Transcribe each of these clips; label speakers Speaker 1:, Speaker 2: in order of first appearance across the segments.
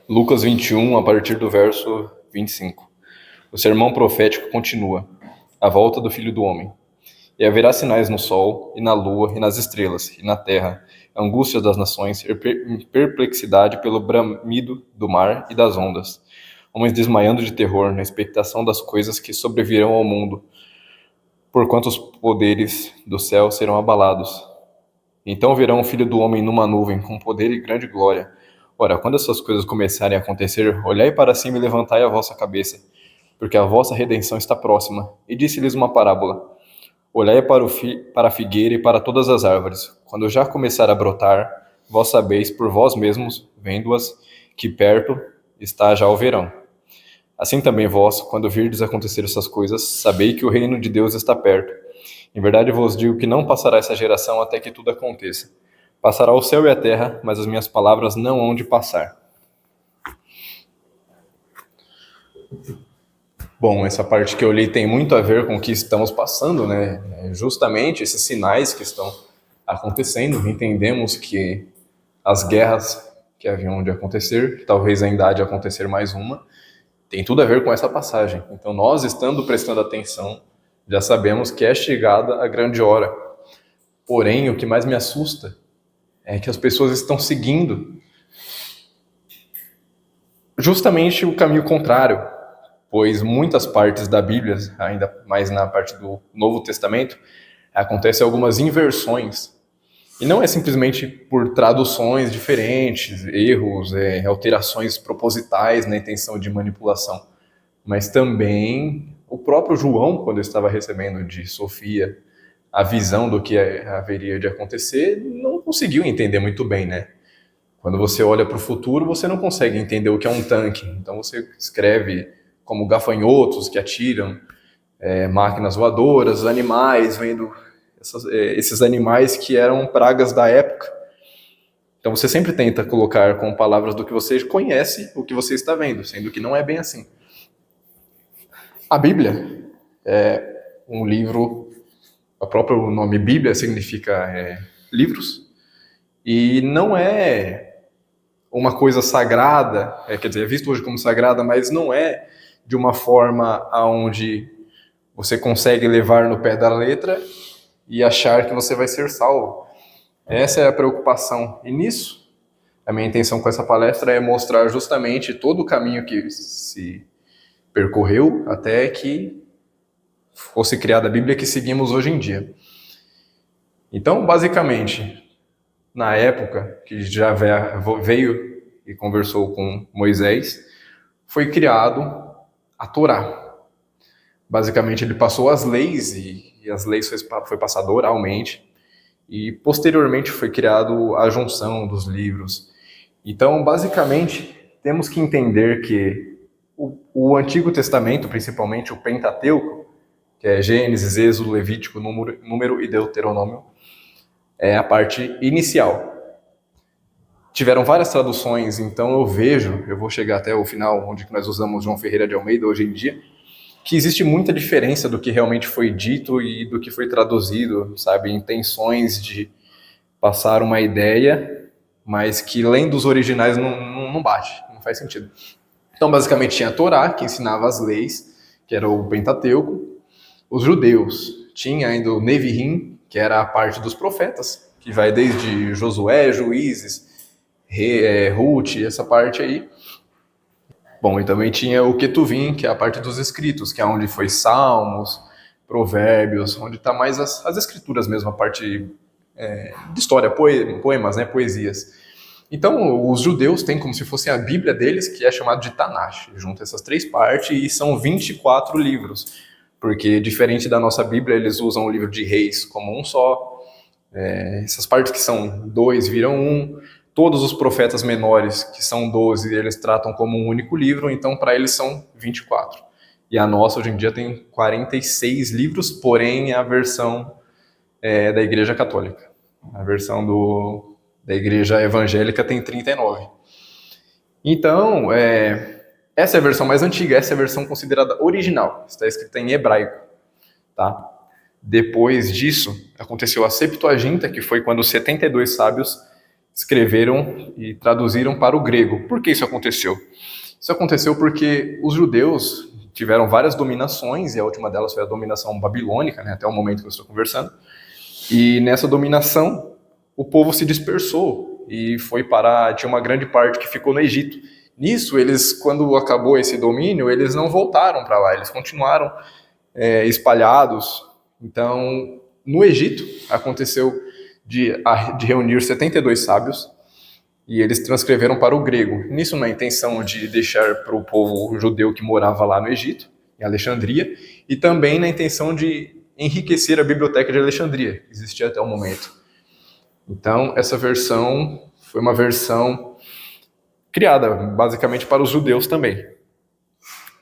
Speaker 1: Lucas 21, a partir do verso 25. O sermão profético continua: a volta do Filho do Homem. E haverá sinais no sol, e na lua, e nas estrelas, e na terra, angústia das nações, e perplexidade pelo bramido do mar e das ondas. Homens desmaiando de terror na expectação das coisas que sobrevirão ao mundo, porquanto os poderes do céu serão abalados. Então verão o Filho do Homem numa nuvem, com poder e grande glória. Ora, quando essas coisas começarem a acontecer, olhai para cima e levantai a vossa cabeça, porque a vossa redenção está próxima. E disse-lhes uma parábola: olhai para a figueira e para todas as árvores. Quando já começar a brotar, vós sabeis por vós mesmos, vendo-as, que perto está já o verão. Assim também vós, quando virdes acontecer essas coisas, sabei que o reino de Deus está perto. Em verdade vos digo que não passará essa geração até que tudo aconteça. Passará o céu e a terra, mas as minhas palavras não hão de passar. Bom, essa parte que eu li tem muito a ver com o que estamos passando, né? Justamente esses sinais que estão acontecendo. Entendemos que as guerras que haviam de acontecer, que talvez ainda há de acontecer mais uma, tem tudo a ver com essa passagem. Então, nós, estando prestando atenção, já sabemos que é chegada a grande hora. Porém, o que mais me assusta é que as pessoas estão seguindo justamente o caminho contrário, pois muitas partes da Bíblia, ainda mais na parte do Novo Testamento, acontecem algumas inversões. E não é simplesmente por traduções diferentes, erros, alterações propositais na intenção de manipulação, mas também o próprio João, quando estava recebendo de Sofia a visão do que haveria de acontecer, não conseguiu entender muito bem, né? Quando você olha para o futuro, você não consegue entender o que é um tanque. Então você escreve como gafanhotos que atiram, máquinas voadoras, animais, vendo esses animais que eram pragas da época. Então você sempre tenta colocar com palavras do que você conhece o que você está vendo, sendo que não é bem assim. A Bíblia é um livro, o próprio nome Bíblia significa livros, e não é uma coisa sagrada, quer dizer, é visto hoje como sagrada, mas não é de uma forma onde você consegue levar no pé da letra e achar que você vai ser salvo. Essa é a preocupação. E nisso, a minha intenção com essa palestra é mostrar justamente todo o caminho que se percorreu até que fosse criada a Bíblia que seguimos hoje em dia. Então, basicamente, na época que já veio e conversou com Moisés, foi criado a Torá. Basicamente, ele passou as leis, e as leis foi passado oralmente, e posteriormente foi criado a junção dos livros. Então, basicamente, temos que entender que o Antigo Testamento, principalmente o Pentateuco, que é Gênesis, Êxodo, Levítico, Número e Deuteronômio, é a parte inicial. Tiveram várias traduções, então eu vou chegar até o final, onde nós usamos João Ferreira de Almeida hoje em dia, que existe muita diferença do que realmente foi dito e do que foi traduzido, sabe? Intenções de passar uma ideia, mas que lendo os originais não bate, não faz sentido. Então, basicamente, tinha a Torá, que ensinava as leis, que era o Pentateuco. Os judeus tinha ainda o Neviim, que era a parte dos profetas, que vai desde Josué, Juízes, Ruth, essa parte aí. Bom, e também tinha o Ketuvim, que é a parte dos escritos, que é onde foi Salmos, Provérbios, onde está mais as escrituras mesmo, a parte de história, poemas, né, poesias. Então, os judeus têm como se fosse a Bíblia deles, que é chamado de Tanakh, junto essas três partes, e são 24 livros, porque diferente da nossa Bíblia, eles usam o livro de Reis como um só, essas partes que são dois viram um, todos os profetas menores, que são 12, eles tratam como um único livro, então para eles são 24. E a nossa, hoje em dia, tem 46 livros, porém é a versão da Igreja Católica. A versão da Igreja Evangélica tem 39. Então, essa é a versão mais antiga, essa é a versão considerada original, está escrita em hebraico. Tá? Depois disso, aconteceu a Septuaginta, que foi quando os 72 sábios escreveram e traduziram para o grego. Por que isso aconteceu? Isso aconteceu porque os judeus tiveram várias dominações, e a última delas foi a dominação babilônica, né, até o momento que eu estou conversando. E nessa dominação, o povo se dispersou e foi parar, tinha uma grande parte que ficou no Egito. Nisso, eles, quando acabou esse domínio, eles não voltaram para lá, eles continuaram espalhados. Então, no Egito, aconteceu de reunir 72 sábios, e eles transcreveram para o grego. Nisso, na intenção de deixar para o povo judeu que morava lá no Egito, em Alexandria, e também na intenção de enriquecer a biblioteca de Alexandria, que existia até o momento. Então, essa versão foi uma versão criada basicamente para os judeus também.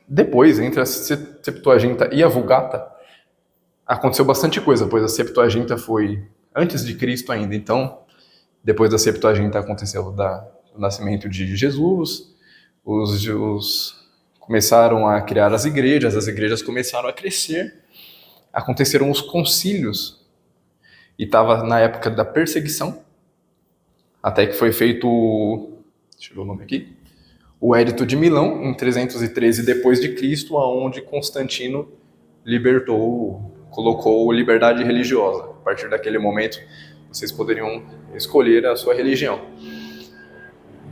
Speaker 1: Depois, entre a Septuaginta e a Vulgata, aconteceu bastante coisa, pois a Septuaginta foi antes de Cristo ainda. Então, depois da Septuaginta aconteceu o nascimento de Jesus, os judeus começaram a criar as igrejas começaram a crescer, aconteceram os concílios, e estava na época da perseguição, até que foi feito, deixa eu ver o nome aqui, o Edito de Milão, em 313 depois de Cristo, onde Constantino colocou liberdade religiosa. A partir daquele momento, vocês poderiam escolher a sua religião.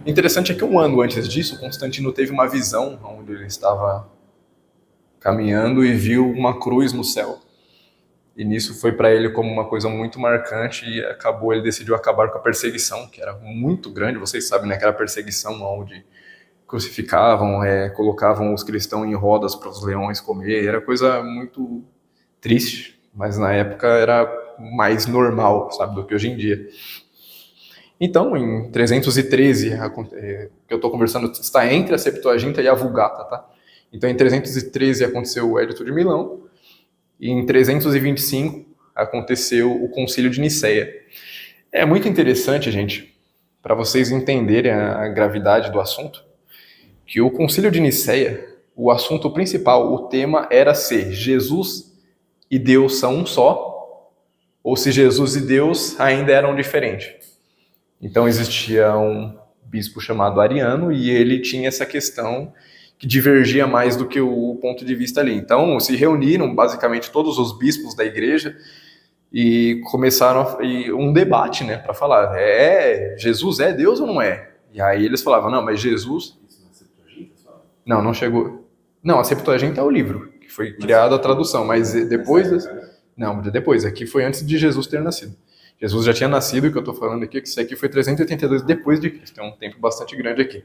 Speaker 1: Interessante é que um ano antes disso, Constantino teve uma visão onde ele estava caminhando e viu uma cruz no céu. E nisso foi para ele como uma coisa muito marcante, e ele decidiu acabar com a perseguição, que era muito grande. Vocês sabem, né, aquela perseguição onde crucificavam, colocavam os cristãos em rodas para os leões comer. Era coisa muito triste, mas na época era mais normal, sabe, do que hoje em dia. Então, em 313, que eu estou conversando, está entre a Septuaginta e a Vulgata, tá? Então, em 313 aconteceu o Edito de Milão, e em 325 aconteceu o Concílio de Nicéia. É muito interessante, gente, para vocês entenderem a gravidade do assunto, que o Concílio de Nicéia, o assunto principal, o tema era se Jesus e Deus são um só, ou se Jesus e Deus ainda eram diferentes. Então existia um bispo chamado Ariano, e ele tinha essa questão que divergia mais do que o ponto de vista ali. Então se reuniram basicamente todos os bispos da igreja e começaram um debate, né, para falar, Jesus é Deus ou não é? E aí eles falavam, não, mas Jesus... Isso na Septuaginta, só? Não chegou... Não, a Septuaginta é o livro, que foi criado a tradução, mas depois... Não, depois, aqui foi antes de Jesus ter nascido. Jesus já tinha nascido, o que eu estou falando aqui, que isso aqui foi 382 depois de Cristo, é um tempo bastante grande aqui.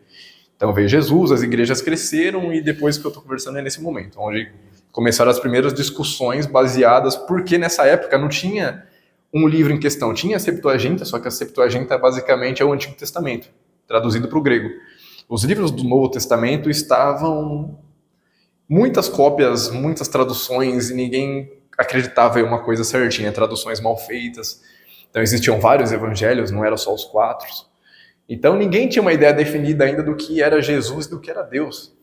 Speaker 1: Então veio Jesus, as igrejas cresceram, e depois que eu estou conversando é nesse momento, onde começaram as primeiras discussões baseadas, porque nessa época não tinha um livro em questão, tinha a Septuaginta, só que a Septuaginta basicamente é o Antigo Testamento, traduzido para o grego. Os livros do Novo Testamento estavam muitas cópias, muitas traduções, e ninguém acreditava em uma coisa certinha, traduções mal feitas. Então existiam vários evangelhos, não eram só os 4. Então ninguém tinha uma ideia definida ainda do que era Jesus e do que era Deus.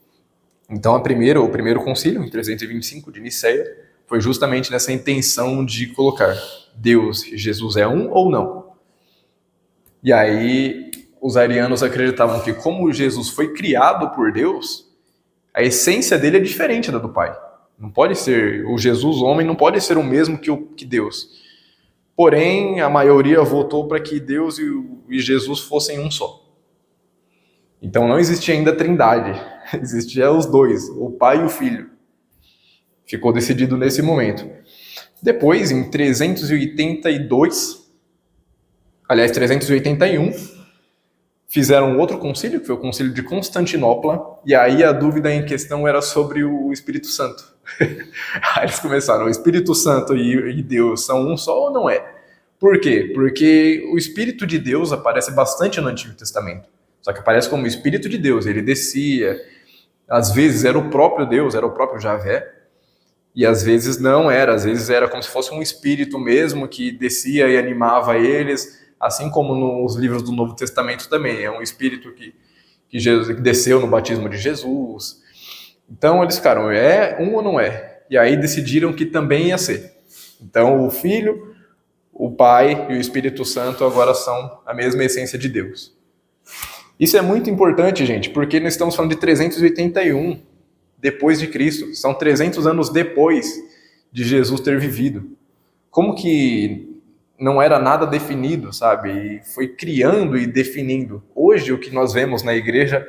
Speaker 1: Então o primeiro concílio, em 325 de Nicéia, foi justamente nessa intenção de colocar Deus e Jesus é um ou não. E aí os arianos acreditavam que como Jesus foi criado por Deus, a essência dele é diferente da do Pai. Não pode ser, o Jesus homem não pode ser o mesmo que Deus. Porém, a maioria votou para que Deus e Jesus fossem um só. Então não existia ainda a Trindade, existia os dois, o Pai e o Filho. Ficou decidido nesse momento. Depois, em 381, fizeram outro concílio, que foi o concílio de Constantinopla, e aí a dúvida em questão era sobre o Espírito Santo. Aí eles começaram, o Espírito Santo e Deus são um só ou não é? Por quê? Porque o Espírito de Deus aparece bastante no Antigo Testamento, só que aparece como o Espírito de Deus, ele descia, às vezes era o próprio Deus, era o próprio Javé, e às vezes não era, às vezes era como se fosse um espírito mesmo que descia e animava eles, assim como nos livros do Novo Testamento também, é um espírito que desceu no batismo de Jesus. Então eles ficaram, é um ou não é? E aí decidiram que também ia ser. Então o Filho, o Pai e o Espírito Santo agora são a mesma essência de Deus. Isso é muito importante, gente, porque nós estamos falando de 381 depois de Cristo. São 300 anos depois de Jesus ter vivido. Como que não era nada definido, sabe? E foi criando e definindo. Hoje, o que nós vemos na igreja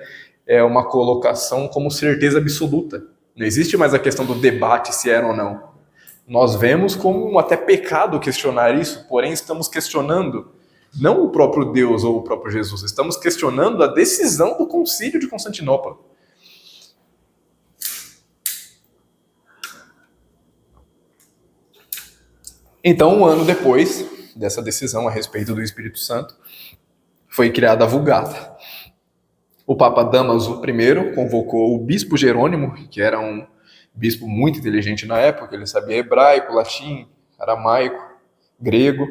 Speaker 1: é uma colocação como certeza absoluta. Não existe mais a questão do debate se era ou não. Nós vemos como até pecado questionar isso, porém estamos questionando não o próprio Deus ou o próprio Jesus, estamos questionando a decisão do Concílio de Constantinopla. Então, um ano depois dessa decisão a respeito do Espírito Santo, foi criada a Vulgata. O Papa Dámaso I convocou o bispo Jerônimo, que era um bispo muito inteligente na época, ele sabia hebraico, latim, aramaico, grego,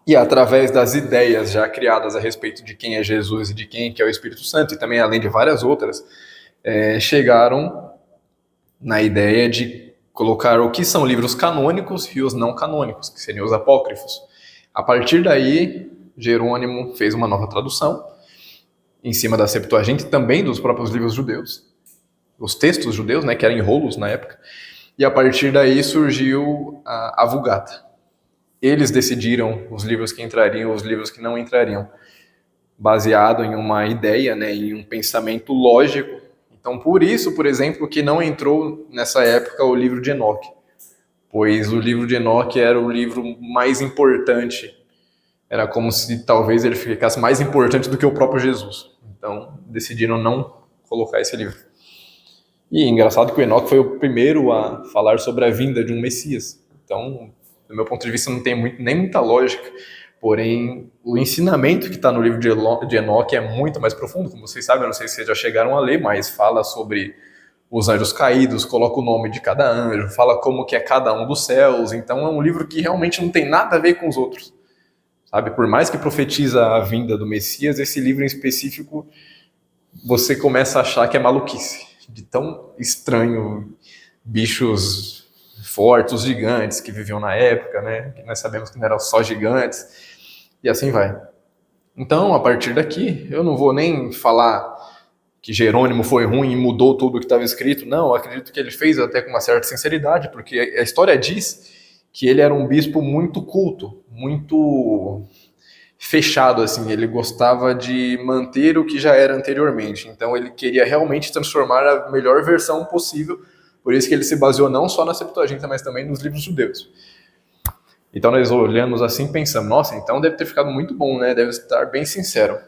Speaker 1: e através das ideias já criadas a respeito de quem é Jesus e de quem é o Espírito Santo, e também além de várias outras, chegaram na ideia de colocar o que são livros canônicos e os não canônicos, que seriam os apócrifos. A partir daí, Jerônimo fez uma nova tradução, em cima da Septuaginta e também dos próprios livros judeus, os textos judeus, né, que eram enrolos na época, e a partir daí surgiu a Vulgata. Eles decidiram os livros que entrariam, os livros que não entrariam, baseado em uma ideia, né, em um pensamento lógico. Então, por isso, por exemplo, que não entrou nessa época o livro de Enoque, pois o livro de Enoque era o livro mais importante. Era como se talvez ele ficasse mais importante do que o próprio Jesus. Então, decidiram não colocar esse livro. E é engraçado que o Enoque foi o primeiro a falar sobre a vinda de um Messias. Então, do meu ponto de vista, não tem nem muita lógica. Porém, o ensinamento que está no livro de Enoque é muito mais profundo. Como vocês sabem, eu não sei se vocês já chegaram a ler, mas fala sobre os anjos caídos, coloca o nome de cada anjo, fala como que é cada um dos céus. Então, é um livro que realmente não tem nada a ver com os outros. Sabe, por mais que profetiza a vinda do Messias, esse livro em específico, você começa a achar que é maluquice, de tão estranho, bichos fortes, os gigantes que viviam na época, né? Que nós sabemos que não eram só gigantes, e assim vai. Então, a partir daqui, eu não vou nem falar que Jerônimo foi ruim e mudou tudo o que estava escrito, não, eu acredito que ele fez até com uma certa sinceridade, porque a história diz que ele era um bispo muito culto, muito fechado, assim, ele gostava de manter o que já era anteriormente, então ele queria realmente transformar a melhor versão possível, por isso que ele se baseou não só na Septuaginta, mas também nos livros judeus. Então nós olhamos assim e pensamos, nossa, então deve ter ficado muito bom, né? Deve estar bem sincero.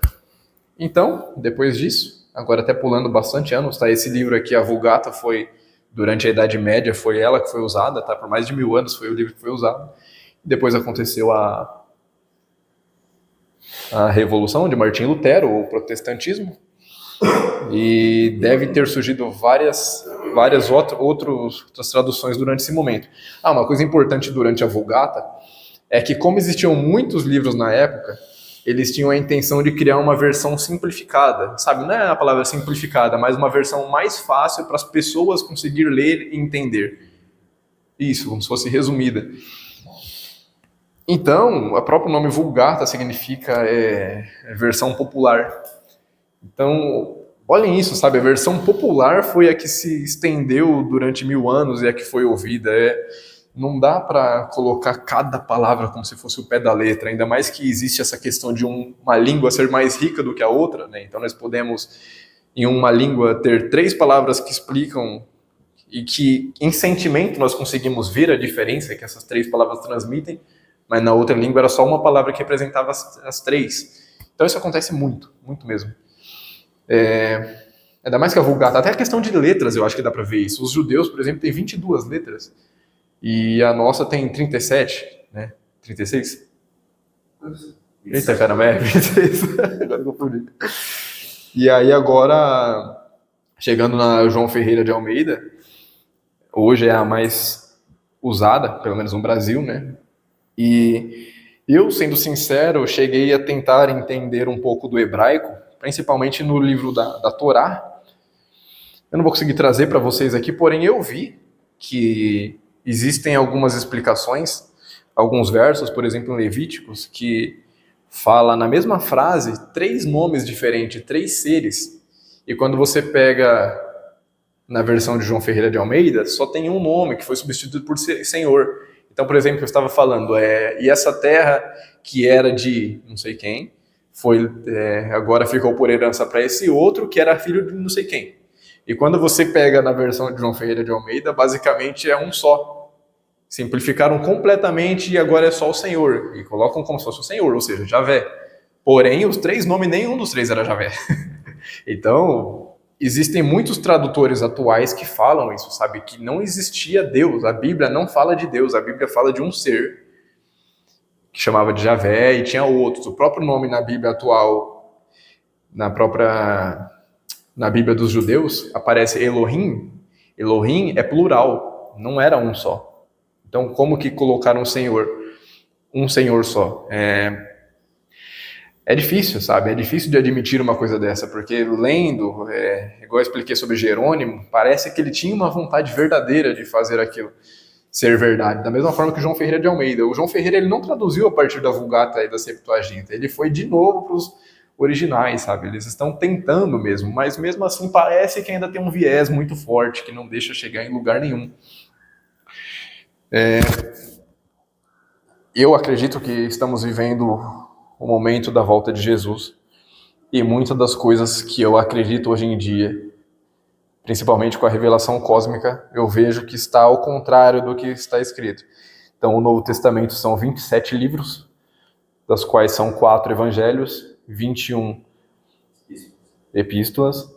Speaker 1: Então, depois disso, agora até pulando bastante anos, tá? Esse livro aqui, a Vulgata, foi, durante a Idade Média, foi ela que foi usada, tá? Por mais de 1000 anos foi o livro que foi usado. Depois aconteceu a Revolução de Martim Lutero, o protestantismo, e deve ter surgido várias outras traduções durante esse momento. Uma coisa importante durante a Vulgata é que, como existiam muitos livros na época, eles tinham a intenção de criar uma versão simplificada, sabe? Não é a palavra simplificada, mas uma versão mais fácil para as pessoas conseguir ler e entender. Isso, como se fosse resumida. Então, o próprio nome Vulgata significa versão popular. Então, olhem isso, sabe? A versão popular foi a que se estendeu durante 1000 anos e a que foi ouvida. Não dá para colocar cada palavra como se fosse o pé da letra, ainda mais que existe essa questão de uma língua ser mais rica do que a outra, né? Então nós podemos, em uma língua, ter 3 palavras que explicam e que, em sentimento, nós conseguimos ver a diferença que essas 3 palavras transmitem, mas na outra língua era só uma palavra que representava as 3. Então isso acontece muito, muito mesmo. Ainda mais que a Vulgata, até a questão de letras eu acho que dá para ver isso. Os judeus, por exemplo, têm 22 letras e a nossa tem 37, né? 36? Eita, caramba, 26. Agora eu confundi. E aí agora, chegando na João Ferreira de Almeida, hoje é a mais usada, pelo menos no Brasil, né? E eu, sendo sincero, cheguei a tentar entender um pouco do hebraico, principalmente no livro da Torá. Eu não vou conseguir trazer para vocês aqui, porém eu vi que existem algumas explicações alguns versos, por exemplo, em Levíticos, que fala na mesma frase 3 nomes diferentes, 3 seres. E quando você pega na versão de João Ferreira de Almeida, só tem um nome que foi substituído por Senhor. Então, por exemplo, eu estava falando, e essa terra que era de não sei quem, agora ficou por herança para esse outro que era filho de não sei quem. E quando você pega na versão de João Ferreira de Almeida, basicamente é um só. Simplificaram completamente e agora é só o Senhor. E colocam como se fosse o Senhor, ou seja, Javé. Porém, os 3 nomes, nenhum dos 3 era Javé. Então, existem muitos tradutores atuais que falam isso, sabe? Que não existia Deus. A Bíblia não fala de Deus, a Bíblia fala de um ser que chamava de Javé e tinha outros. O próprio nome na Bíblia atual, na Bíblia dos judeus, aparece Elohim. Elohim é plural, não era um só. Então, como que colocaram um Senhor só? É difícil, sabe? É difícil de admitir uma coisa dessa, porque lendo, igual eu expliquei sobre Jerônimo, parece que ele tinha uma vontade verdadeira de fazer aquilo ser verdade. Da mesma forma que o João Ferreira de Almeida. O João Ferreira ele não traduziu a partir da Vulgata e da Septuaginta, ele foi de novo para os originais, sabe? Eles estão tentando mesmo, mas mesmo assim parece que ainda tem um viés muito forte que não deixa chegar em lugar nenhum. Eu acredito que estamos vivendo o momento da volta de Jesus e muitas das coisas que eu acredito hoje em dia, principalmente com a revelação cósmica, eu vejo que está ao contrário do que está escrito. Então, o Novo Testamento são 27 livros, das quais são 4 evangelhos, 21 epístolas,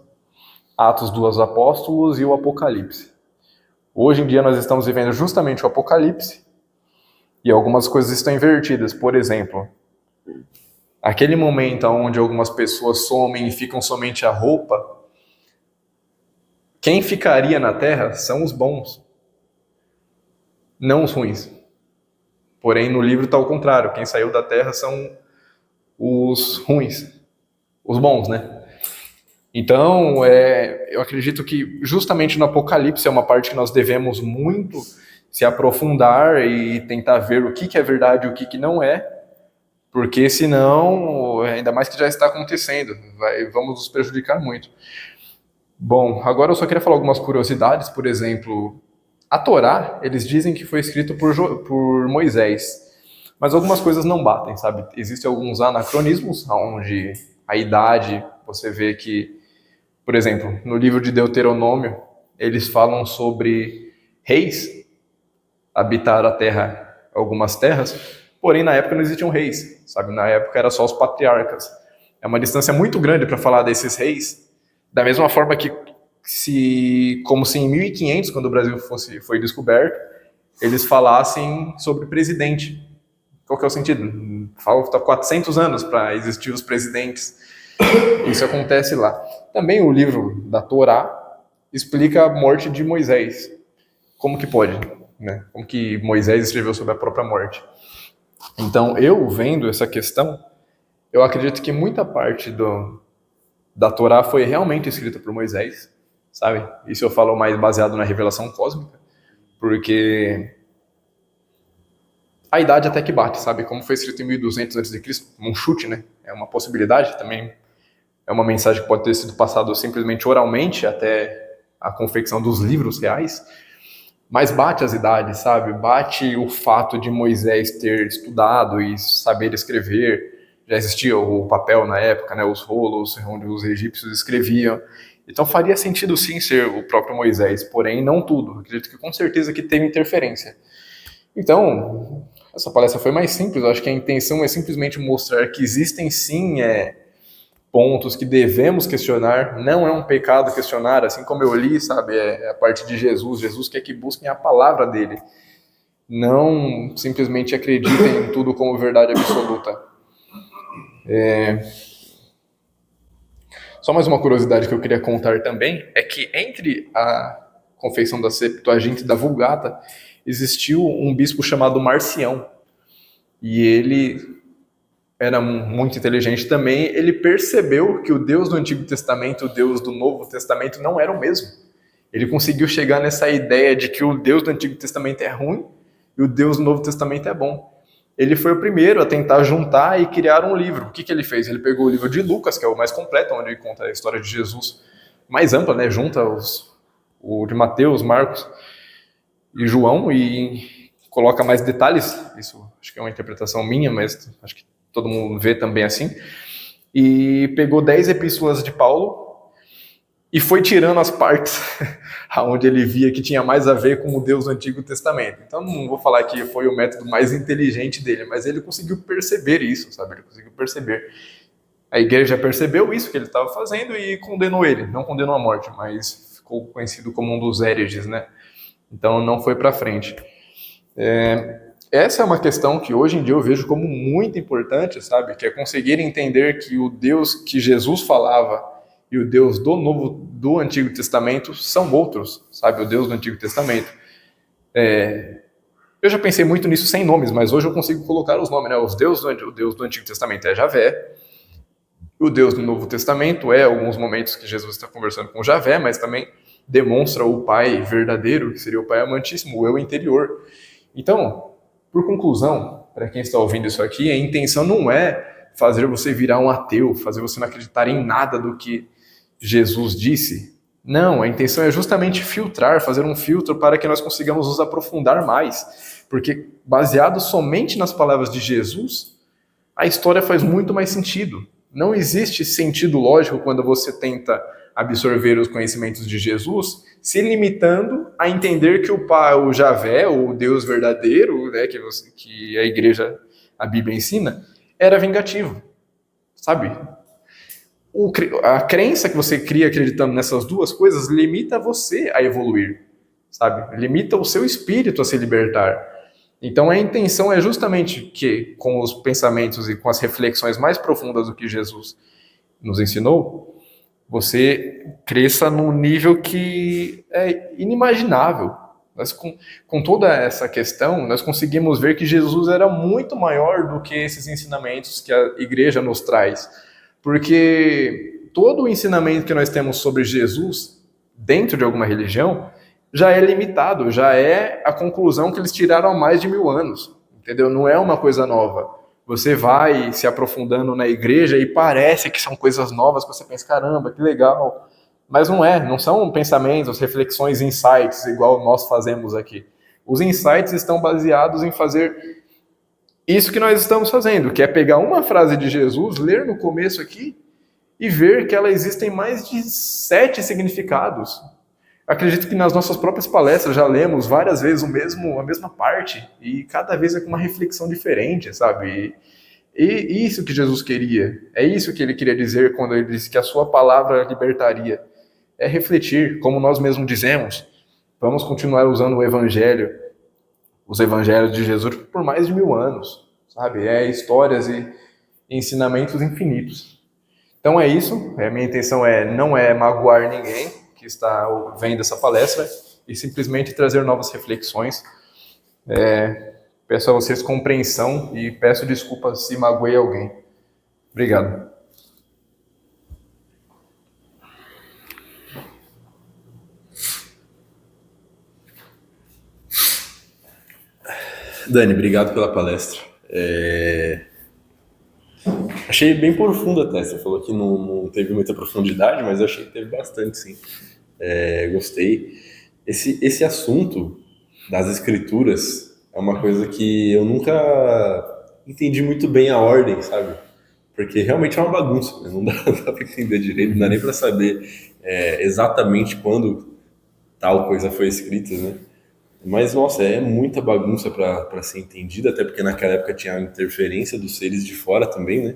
Speaker 1: Atos dos Apóstolos e o Apocalipse. Hoje em dia nós estamos vivendo justamente o Apocalipse e algumas coisas estão invertidas. Por exemplo, aquele momento onde algumas pessoas somem e ficam somente a roupa, quem ficaria na terra são os bons, não os ruins. Porém, no livro está ao contrário. Quem saiu da terra são os ruins, os bons, né? Então, eu acredito que justamente no Apocalipse é uma parte que nós devemos muito se aprofundar e tentar ver o que é verdade e o que não é, porque senão, ainda mais que já está acontecendo, vamos nos prejudicar muito. Bom, agora eu só queria falar algumas curiosidades. Por exemplo, a Torá, eles dizem que foi escrito por Moisés, mas algumas coisas não batem, sabe? Existem alguns anacronismos, onde a idade, você vê que, por exemplo, no livro de Deuteronômio, eles falam sobre reis habitar a terra, algumas terras, porém na época não existiam reis, sabe? Na época era só os patriarcas. É uma distância muito grande para falar desses reis, da mesma forma que como se em 1500, quando o Brasil foi descoberto, eles falassem sobre presidente. Qual que é o sentido? Falta 400 anos para existir os presidentes. Isso acontece lá. Também o livro da Torá explica a morte de Moisés. Como que pode? Né? Como que Moisés escreveu sobre a própria morte? Então, eu vendo essa questão, eu acredito que muita parte da Torá foi realmente escrita por Moisés, sabe? Isso eu falo mais baseado na revelação cósmica, porque a idade até que bate, sabe? Como foi escrito em 1200 a.C., um chute, né? É uma possibilidade também. É uma mensagem que pode ter sido passada simplesmente oralmente até a confecção dos livros reais, mas bate as idades, sabe? Bate o fato de Moisés ter estudado e saber escrever. Já existia o papel na época, né? Os rolos onde os egípcios escreviam. Então faria sentido sim ser o próprio Moisés, porém não tudo. Acredito que com certeza que teve interferência. Então, essa palestra foi mais simples. Eu acho que a intenção é simplesmente mostrar que existem sim pontos que devemos questionar. Não é um pecado questionar, assim como eu li, sabe? É a parte de Jesus. Jesus quer que busquem a palavra dele. Não simplesmente acreditem em tudo como verdade absoluta. Só mais uma curiosidade que eu queria contar também é que entre a confeição da Septuaginta e da Vulgata existiu um bispo chamado Marcião, e ele era muito inteligente também. Ele percebeu que o Deus do Antigo Testamento e o Deus do Novo Testamento não eram o mesmo. Ele conseguiu chegar nessa ideia de que o Deus do Antigo Testamento é ruim e o Deus do Novo Testamento é bom. Ele foi o primeiro a tentar juntar e criar um livro. O que ele fez? Ele pegou o livro de Lucas, que é o mais completo, onde ele conta a história de Jesus mais ampla, né? Junta o de Mateus, Marcos e João e coloca mais detalhes. Isso acho que é uma interpretação minha, mas acho que todo mundo vê também assim. E pegou 10 epístolas de Paulo e foi tirando as partes onde ele via que tinha mais a ver com o Deus do Antigo Testamento. Então não vou falar que foi o método mais inteligente dele, mas ele conseguiu perceber isso, sabe? Ele conseguiu perceber. A igreja percebeu isso que ele estava fazendo e condenou ele. Não condenou a morte, mas ficou conhecido como um dos hereges, né? Então não foi para frente. Essa é uma questão que hoje em dia eu vejo como muito importante, sabe? Que é conseguir entender que o Deus que Jesus falava e o Deus do Antigo Testamento são outros, sabe? O Deus do Antigo Testamento. Eu já pensei muito nisso sem nomes, mas hoje eu consigo colocar os nomes, né? O Deus do Antigo Testamento é Javé. O Deus do Novo Testamento é alguns momentos que Jesus está conversando com Javé, mas também demonstra o Pai verdadeiro, que seria o Pai amantíssimo, o eu interior. Então, por conclusão, para quem está ouvindo isso aqui, a intenção não é fazer você virar um ateu, fazer você não acreditar em nada do que Jesus disse. Não, a intenção é justamente filtrar, fazer um filtro para que nós consigamos nos aprofundar mais. Porque baseado somente nas palavras de Jesus, a história faz muito mais sentido. Não existe sentido lógico quando você tenta absorver os conhecimentos de Jesus, se limitando a entender que o Pai, o Javé, o Deus verdadeiro, né, que a igreja, a Bíblia ensina, era vingativo, sabe? A crença que você cria acreditando nessas duas coisas limita você a evoluir, sabe? Limita o seu espírito a se libertar. Então a intenção é justamente que, com os pensamentos e com as reflexões mais profundas do que Jesus nos ensinou, você cresça num nível que é inimaginável. Nós, com toda essa questão, nós conseguimos ver que Jesus era muito maior do que esses ensinamentos que a igreja nos traz. Porque todo o ensinamento que nós temos sobre Jesus, dentro de alguma religião, já é limitado, já é a conclusão que eles tiraram há mais de 1000 anos, entendeu? Não é uma coisa nova. Você vai se aprofundando na igreja e parece que são coisas novas, que você pensa, caramba, que legal. Mas não é, não são pensamentos, reflexões, insights, igual nós fazemos aqui. Os insights estão baseados em fazer isso que nós estamos fazendo, que é pegar uma frase de Jesus, ler no começo aqui e ver que ela existe em mais de 7 significados. Acredito que nas nossas próprias palestras já lemos várias vezes a mesma parte e cada vez é com uma reflexão diferente, sabe? E isso que Jesus queria, é isso que ele queria dizer quando ele disse que a sua palavra libertaria. É refletir, como nós mesmos dizemos. Vamos continuar usando o evangelho, os evangelhos de Jesus por mais de 1000 anos, sabe? Histórias e ensinamentos infinitos. Então é isso, a minha intenção não é magoar ninguém que está vendo essa palestra e simplesmente trazer novas reflexões. Peço a vocês compreensão e peço desculpas se magoei alguém. Obrigado.
Speaker 2: Dani, obrigado pela palestra. Achei bem profundo até. Você falou que não teve muita profundidade, mas eu achei que teve bastante, sim. Gostei. Esse assunto das escrituras é uma coisa que eu nunca entendi muito bem a ordem, sabe? Porque realmente é uma bagunça, né? Não dá para entender direito, não dá nem para saber exatamente quando tal coisa foi escrita, né? Mas, nossa, é muita bagunça para ser entendida, até porque naquela época tinha a interferência dos seres de fora também, né?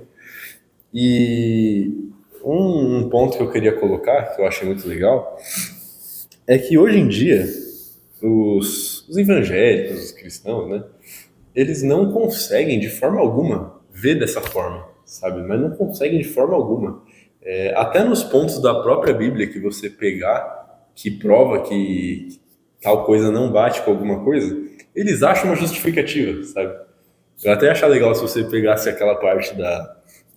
Speaker 2: E um ponto que eu queria colocar, que eu achei muito legal, é que hoje em dia, os evangélicos, os cristãos, né? Eles não conseguem, de forma alguma, ver dessa forma, sabe? Mas não conseguem de forma alguma. Até nos pontos da própria Bíblia que você pegar, que prova que tal coisa não bate com alguma coisa, eles acham uma justificativa, sabe? Eu até achar legal se você pegasse aquela parte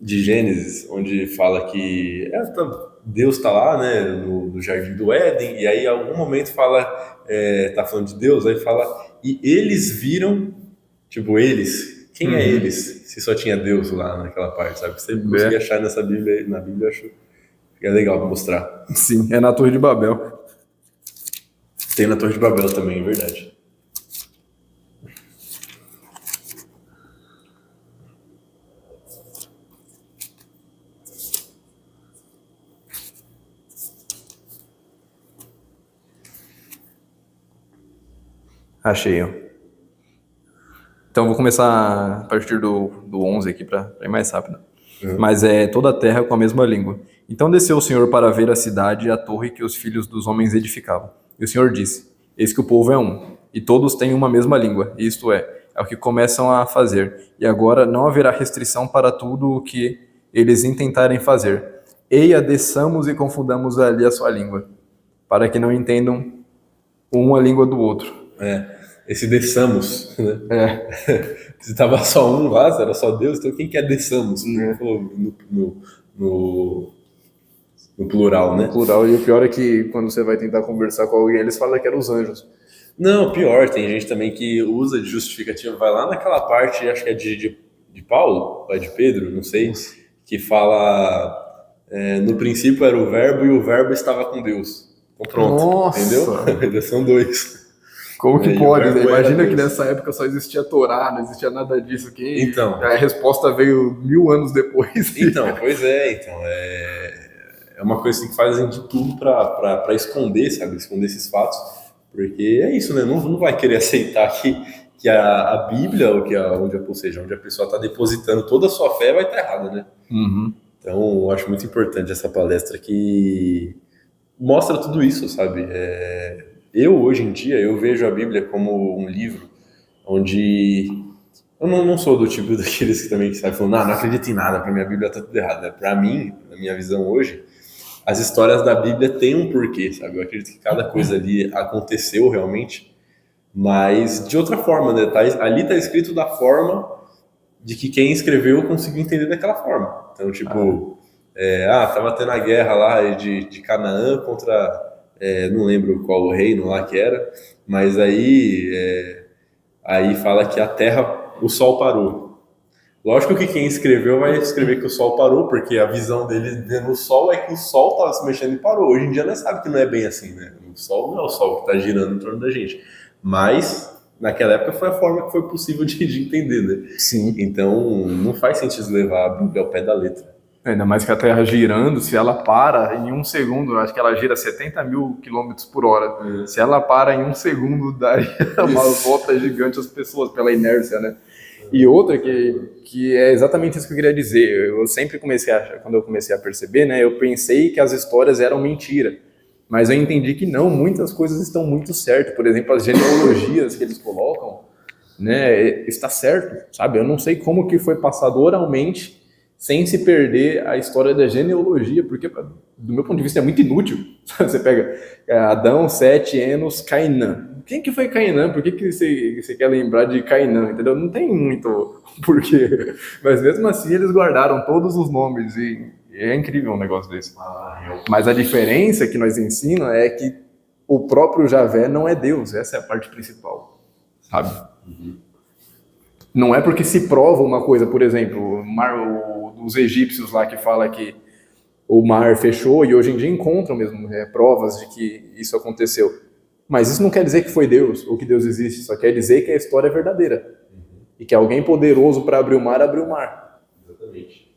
Speaker 2: de Gênesis, onde fala que Deus está lá, né, no Jardim do Éden, e aí em algum momento fala, tá falando de Deus, aí fala e eles viram, tipo, eles, quem é eles? Se só tinha Deus lá naquela parte, sabe? Você conseguia achar na Bíblia, eu acho que é legal mostrar.
Speaker 1: Sim, é na Torre de Babel.
Speaker 2: Tem na Torre de Babel também, é verdade.
Speaker 1: Achei, ó. Então vou começar a partir do 11 aqui para ir mais rápido. Mas é toda a terra com a mesma língua. Então desceu o Senhor para ver a cidade e a torre que os filhos dos homens edificavam. E o Senhor disse: Eis que o povo é um, e todos têm uma mesma língua, isto é o que começam a fazer. E agora não haverá restrição para tudo o que eles intentarem fazer. Eia, desçamos e confundamos ali a sua língua, para que não entendam um a língua do outro.
Speaker 2: Esse desçamos, né? Se tava só um lá, era só Deus, então quem que é desçamos? No plural, né?
Speaker 1: No plural, e o pior é que quando você vai tentar conversar com alguém, eles falam que eram os anjos.
Speaker 2: Não, pior, tem gente também que usa de justificativa, vai lá naquela parte, acho que é de Paulo, ou é de Pedro, não sei, que fala, no princípio era o verbo e o verbo estava com Deus. Então pronto,
Speaker 1: Nossa.
Speaker 2: entendeu? São dois.
Speaker 1: Como que
Speaker 2: E o
Speaker 1: pode?
Speaker 2: verbo
Speaker 1: Imagina
Speaker 2: era
Speaker 1: que
Speaker 2: Deus.
Speaker 1: nessa época só existia Torá, não existia nada disso.
Speaker 2: Então.
Speaker 1: A resposta veio 1000 anos depois.
Speaker 2: Então, pois é, é uma coisa assim que fazem de tudo para esconder, sabe? Esconder esses fatos, porque é isso, né? Não vai querer aceitar que a Bíblia, ou seja, onde a pessoa está depositando toda a sua fé, vai estar errada, né? Então, eu acho muito importante essa palestra que mostra tudo isso, sabe? Eu, hoje em dia, eu vejo a Bíblia como um livro onde eu não sou do tipo daqueles que também saem falando, não acredito em nada, pra minha Bíblia tá tudo errado. Né? Pra mim, na minha visão hoje, as histórias da Bíblia têm um porquê, sabe? Eu acredito que cada coisa ali aconteceu realmente, mas de outra forma, né? Ali tá escrito da forma de que quem escreveu conseguiu entender daquela forma. Então, tipo, tava tendo a guerra lá de Canaã contra, não lembro qual reino lá que era, mas aí fala que a terra, o sol parou. Lógico que quem escreveu vai escrever que o sol parou, porque a visão dele vendo o sol é que o sol estava se mexendo e parou. Hoje em dia nós sabemos que não é bem assim, né? O sol não é o sol que está girando em torno da gente. Mas, naquela época, foi a forma que foi possível de entender, né?
Speaker 1: Sim.
Speaker 2: Então, não faz sentido levar a Bíblia ao pé da letra.
Speaker 1: Ainda mais que a Terra girando, se ela para em 1 segundo, eu acho que ela gira 70 mil quilômetros por hora. Se ela para em 1 segundo, daria uma volta gigante às pessoas, pela inércia, né? E outra que é exatamente isso que eu queria dizer. Eu sempre quando eu comecei a perceber, né, eu pensei que as histórias eram mentira. Mas eu entendi que não, muitas coisas estão muito certas. Por exemplo, as genealogias que eles colocam, né, está certo, sabe? Eu não sei como que foi passado oralmente sem se perder a história da genealogia, porque, do meu ponto de vista, é muito inútil. Você pega Adão, Sete, Enos, Cainã. Quem que foi Cainã? Por que você quer lembrar de Cainã? Entendeu? Não tem muito porquê. Mas mesmo assim, eles guardaram todos os nomes e é incrível um negócio desse. Mas a diferença que nós ensinam é que o próprio Javé não é Deus. Essa é a parte principal, sabe? Não é porque se prova uma coisa, por exemplo, os egípcios lá que fala que o mar fechou e hoje em dia encontram mesmo provas de que isso aconteceu. Mas isso não quer dizer que foi Deus ou que Deus existe, só quer dizer que a história é verdadeira. E que alguém poderoso para abrir o mar, abriu o mar.
Speaker 2: Exatamente.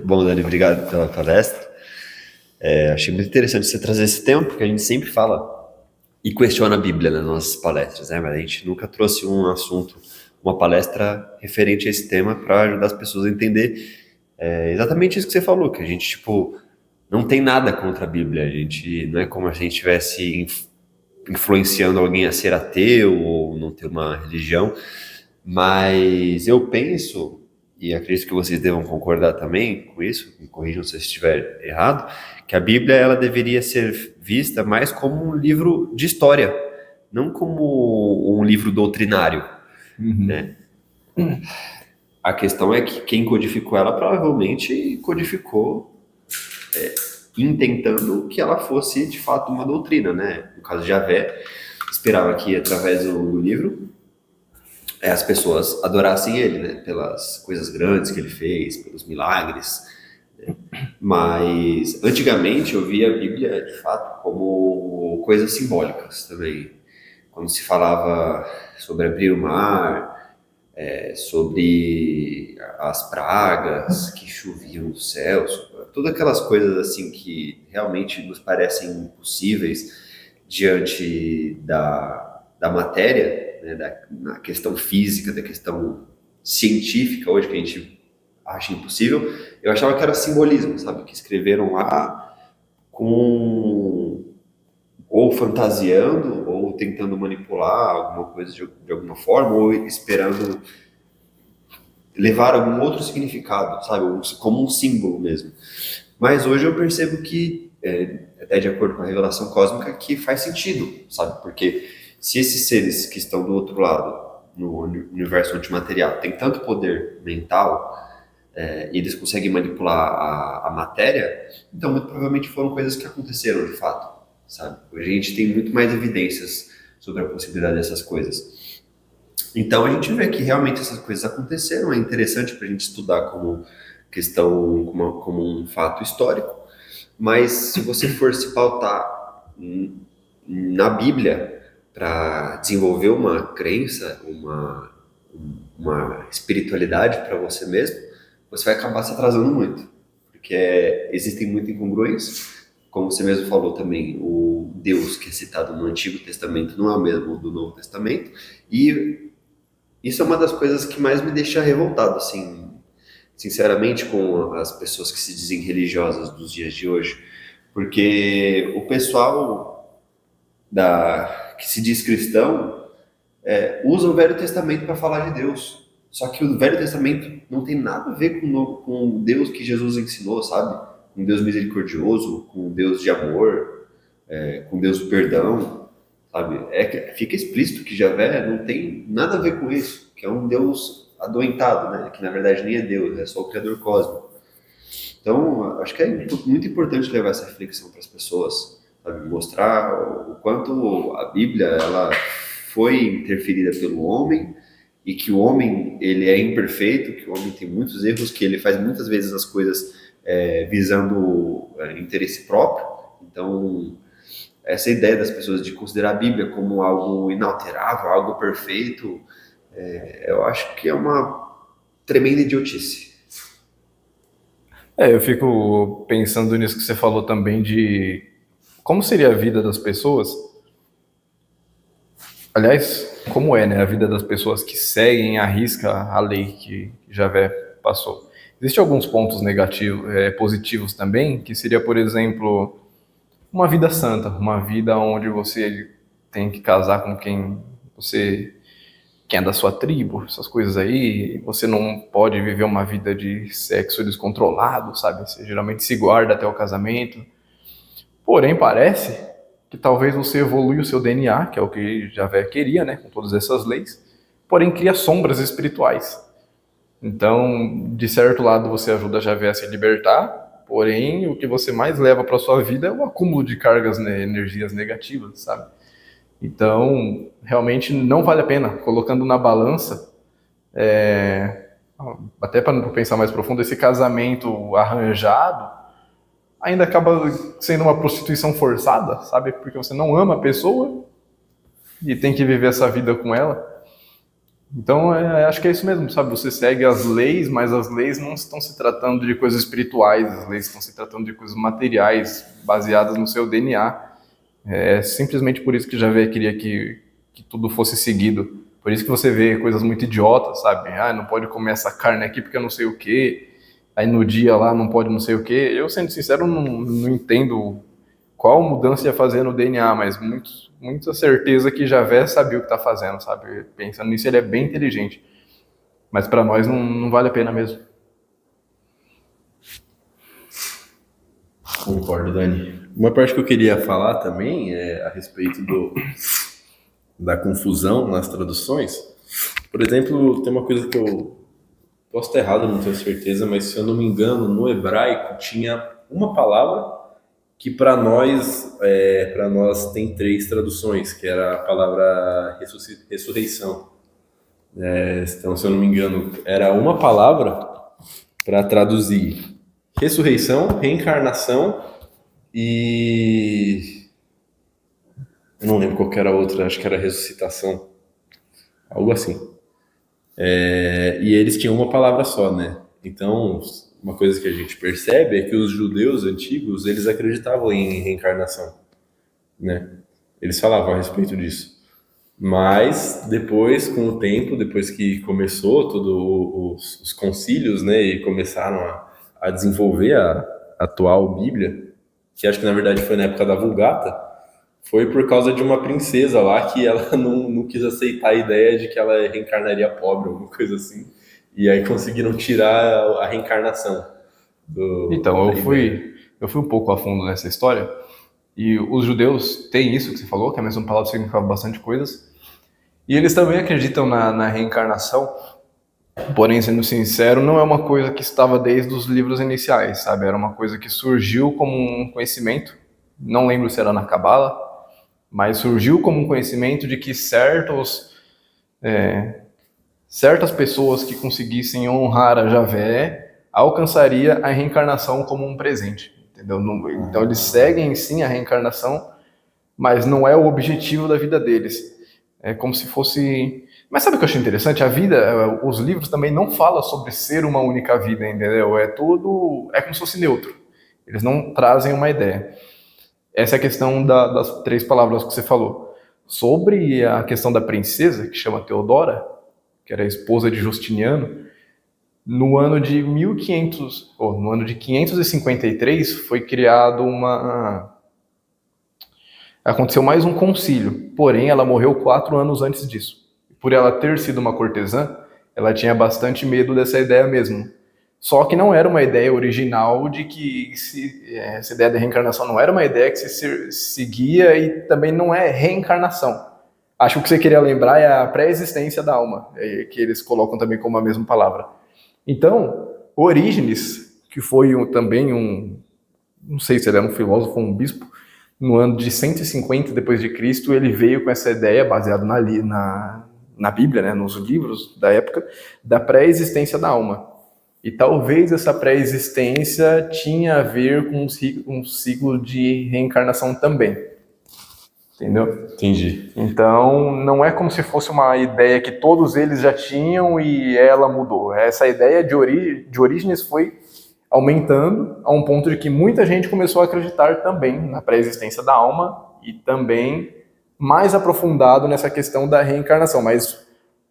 Speaker 3: Bom, Dani, obrigado pela palestra. Achei muito interessante você trazer esse tema, porque a gente sempre fala e questiona a Bíblia nas nossas palestras, né? Mas a gente nunca trouxe um assunto, uma palestra referente a esse tema para ajudar as pessoas a entender exatamente isso que você falou, que a gente, tipo, não tem nada contra a Bíblia, a gente não é como se a gente estivesse influenciando alguém a ser ateu ou não ter uma religião, mas eu penso, e acredito que vocês devam concordar também com isso, me corrijam se eu estiver errado, que a Bíblia ela deveria ser vista mais como um livro de história, não como um livro doutrinário, né? A questão é que quem codificou ela provavelmente codificou intentando que ela fosse, de fato, uma doutrina, né? No caso de Javé, esperava que, através do livro, as pessoas adorassem ele, né? Pelas coisas grandes que ele fez, pelos milagres. Mas, antigamente, eu via a Bíblia, de fato, como coisas simbólicas também. Quando se falava sobre abrir o mar, sobre as pragas que choviam do céu, todas aquelas coisas assim que realmente nos parecem impossíveis diante da matéria, né, na questão física, da questão científica hoje que a gente acha impossível, eu achava que era simbolismo, sabe? Que escreveram lá com ou fantasiando ou tentando manipular alguma coisa de alguma forma ou esperando levar algum outro significado, sabe? Como um símbolo mesmo. Mas hoje eu percebo que, até de acordo com a revelação cósmica, que faz sentido, sabe? Porque se esses seres que estão do outro lado, no universo antimaterial, têm tanto poder mental, e eles conseguem manipular a matéria, então muito provavelmente foram coisas que aconteceram de fato, sabe? Hoje a gente tem muito mais evidências sobre a possibilidade dessas coisas. Então a gente vê que realmente essas coisas aconteceram, é interessante para a gente estudar como questão, como um fato histórico, mas se você for se pautar na Bíblia para desenvolver uma crença, uma espiritualidade para você mesmo, você vai acabar se atrasando muito, porque existem muitas incongruências, como você mesmo falou também, o Deus que é citado no Antigo Testamento não é o mesmo do Novo Testamento, e isso é uma das coisas que mais me deixa revoltado, assim, sinceramente, com as pessoas que se dizem religiosas dos dias de hoje, porque o pessoal que se diz cristão usa o Velho Testamento para falar de Deus. Só que o Velho Testamento não tem nada a ver com o Deus que Jesus ensinou, sabe? Com Deus misericordioso, com Deus de amor, com Deus do perdão, sabe? Fica explícito que Javé não tem nada a ver com isso, que é um Deus adoentado, né? Que na verdade nem é Deus, é só o Criador cósmico. Então, acho que é muito importante levar essa reflexão para as pessoas, sabe? Mostrar o quanto a Bíblia ela foi interferida pelo homem e que o homem ele é imperfeito, que o homem tem muitos erros, que ele faz muitas vezes as coisas visando interesse próprio. Então, essa ideia das pessoas de considerar a Bíblia como algo inalterável, algo perfeito, eu acho que é uma tremenda idiotice.
Speaker 1: Eu fico pensando nisso que você falou também de como seria a vida das pessoas. Aliás, como é, né, a vida das pessoas que seguem à risca a lei que Javé passou. Existem alguns pontos negativos, positivos também, que seria, por exemplo, uma vida santa, uma vida onde você tem que casar com quem é da sua tribo, essas coisas aí, você não pode viver uma vida de sexo descontrolado, sabe? Você geralmente se guarda até o casamento. Porém, parece que talvez você evolui o seu DNA, que é o que Javé queria, né, com todas essas leis, porém cria sombras espirituais. Então, de certo lado, você ajuda Javé a se libertar, porém, o que você mais leva para sua vida é o acúmulo de cargas, né, energias negativas, sabe? Então, realmente não vale a pena. Colocando na balança, até para pensar mais profundo, esse casamento arranjado ainda acaba sendo uma prostituição forçada, sabe? Porque você não ama a pessoa e tem que viver essa vida com ela. Então, acho que é isso mesmo, sabe? Você segue as leis, mas as leis não estão se tratando de coisas espirituais, as leis estão se tratando de coisas materiais, baseadas no seu DNA. É simplesmente por isso que Javé queria que tudo fosse seguido. Por isso que você vê coisas muito idiotas, sabe? Não pode comer essa carne aqui porque eu não sei o quê. Aí no dia lá não pode não sei o quê. Eu, sendo sincero, não entendo qual mudança ia fazer no DNA, mas muita certeza que Javé sabia o que está fazendo, sabe? Pensando nisso, ele é bem inteligente. Mas para nós não vale a pena mesmo.
Speaker 2: Concordo, Dani. Uma parte que eu queria falar também é a respeito da confusão nas traduções. Por exemplo, tem uma coisa que eu posso estar errado, não tenho certeza, mas se eu não me engano, no hebraico tinha uma palavra que para nós tem três traduções, que era a palavra ressurreição. Então, se eu não me engano, era uma palavra para traduzir ressurreição, reencarnação e eu não lembro qual que era a outra, acho que era ressuscitação, algo assim. E eles tinham uma palavra só, né? Então, uma coisa que a gente percebe é que os judeus antigos, eles acreditavam em reencarnação, né? Eles falavam a respeito disso. Mas depois, com o tempo, depois que começou todos os concílios, né, e começaram a desenvolver a atual Bíblia, que acho que na verdade foi na época da Vulgata, foi por causa de uma princesa lá que ela não quis aceitar a ideia de que ela reencarnaria pobre, alguma coisa assim. E aí conseguiram tirar a reencarnação
Speaker 1: Então,
Speaker 2: da ideia.
Speaker 1: eu fui um pouco a fundo nessa história, e os judeus têm isso que você falou, que a mesma palavra significa bastante coisas, e eles também acreditam na reencarnação, porém, sendo sincero, não é uma coisa que estava desde os livros iniciais, sabe? Era uma coisa que surgiu como um conhecimento, não lembro se era na Cabala, mas surgiu como um conhecimento de que certas pessoas que conseguissem honrar a Javé alcançaria a reencarnação como um presente, entendeu? Então eles seguem sim a reencarnação, mas não é o objetivo da vida deles. É como se fosse... Mas sabe o que eu achei interessante? A vida, os livros também não falam sobre ser uma única vida, entendeu? É como se fosse neutro. Eles não trazem uma ideia. Essa é a questão das três palavras que você falou. Sobre a questão da princesa, que chama Teodora, que era a esposa de Justiniano, no ano de 553 foi criado aconteceu mais um concílio, porém ela morreu 4 anos antes disso. Por ela ter sido uma cortesã, ela tinha bastante medo dessa ideia mesmo. Só que não era uma ideia original de que essa ideia da reencarnação não era uma ideia que se seguia e também não é reencarnação. Acho que o que você queria lembrar é a pré-existência da alma, que eles colocam também como a mesma palavra. Então, Orígenes, que foi também não sei se ele era um filósofo ou um bispo, no ano de 150 depois de Cristo, ele veio com essa ideia baseada na Bíblia, né, nos livros da época, da pré-existência da alma. E talvez essa pré-existência tinha a ver com um ciclo de reencarnação também. Entendeu?
Speaker 2: Entendi.
Speaker 1: Então, não é como se fosse uma ideia que todos eles já tinham e ela mudou. Essa ideia de Orígenes foi aumentando a um ponto de que muita gente começou a acreditar também na pré-existência da alma e também mais aprofundado nessa questão da reencarnação. Mas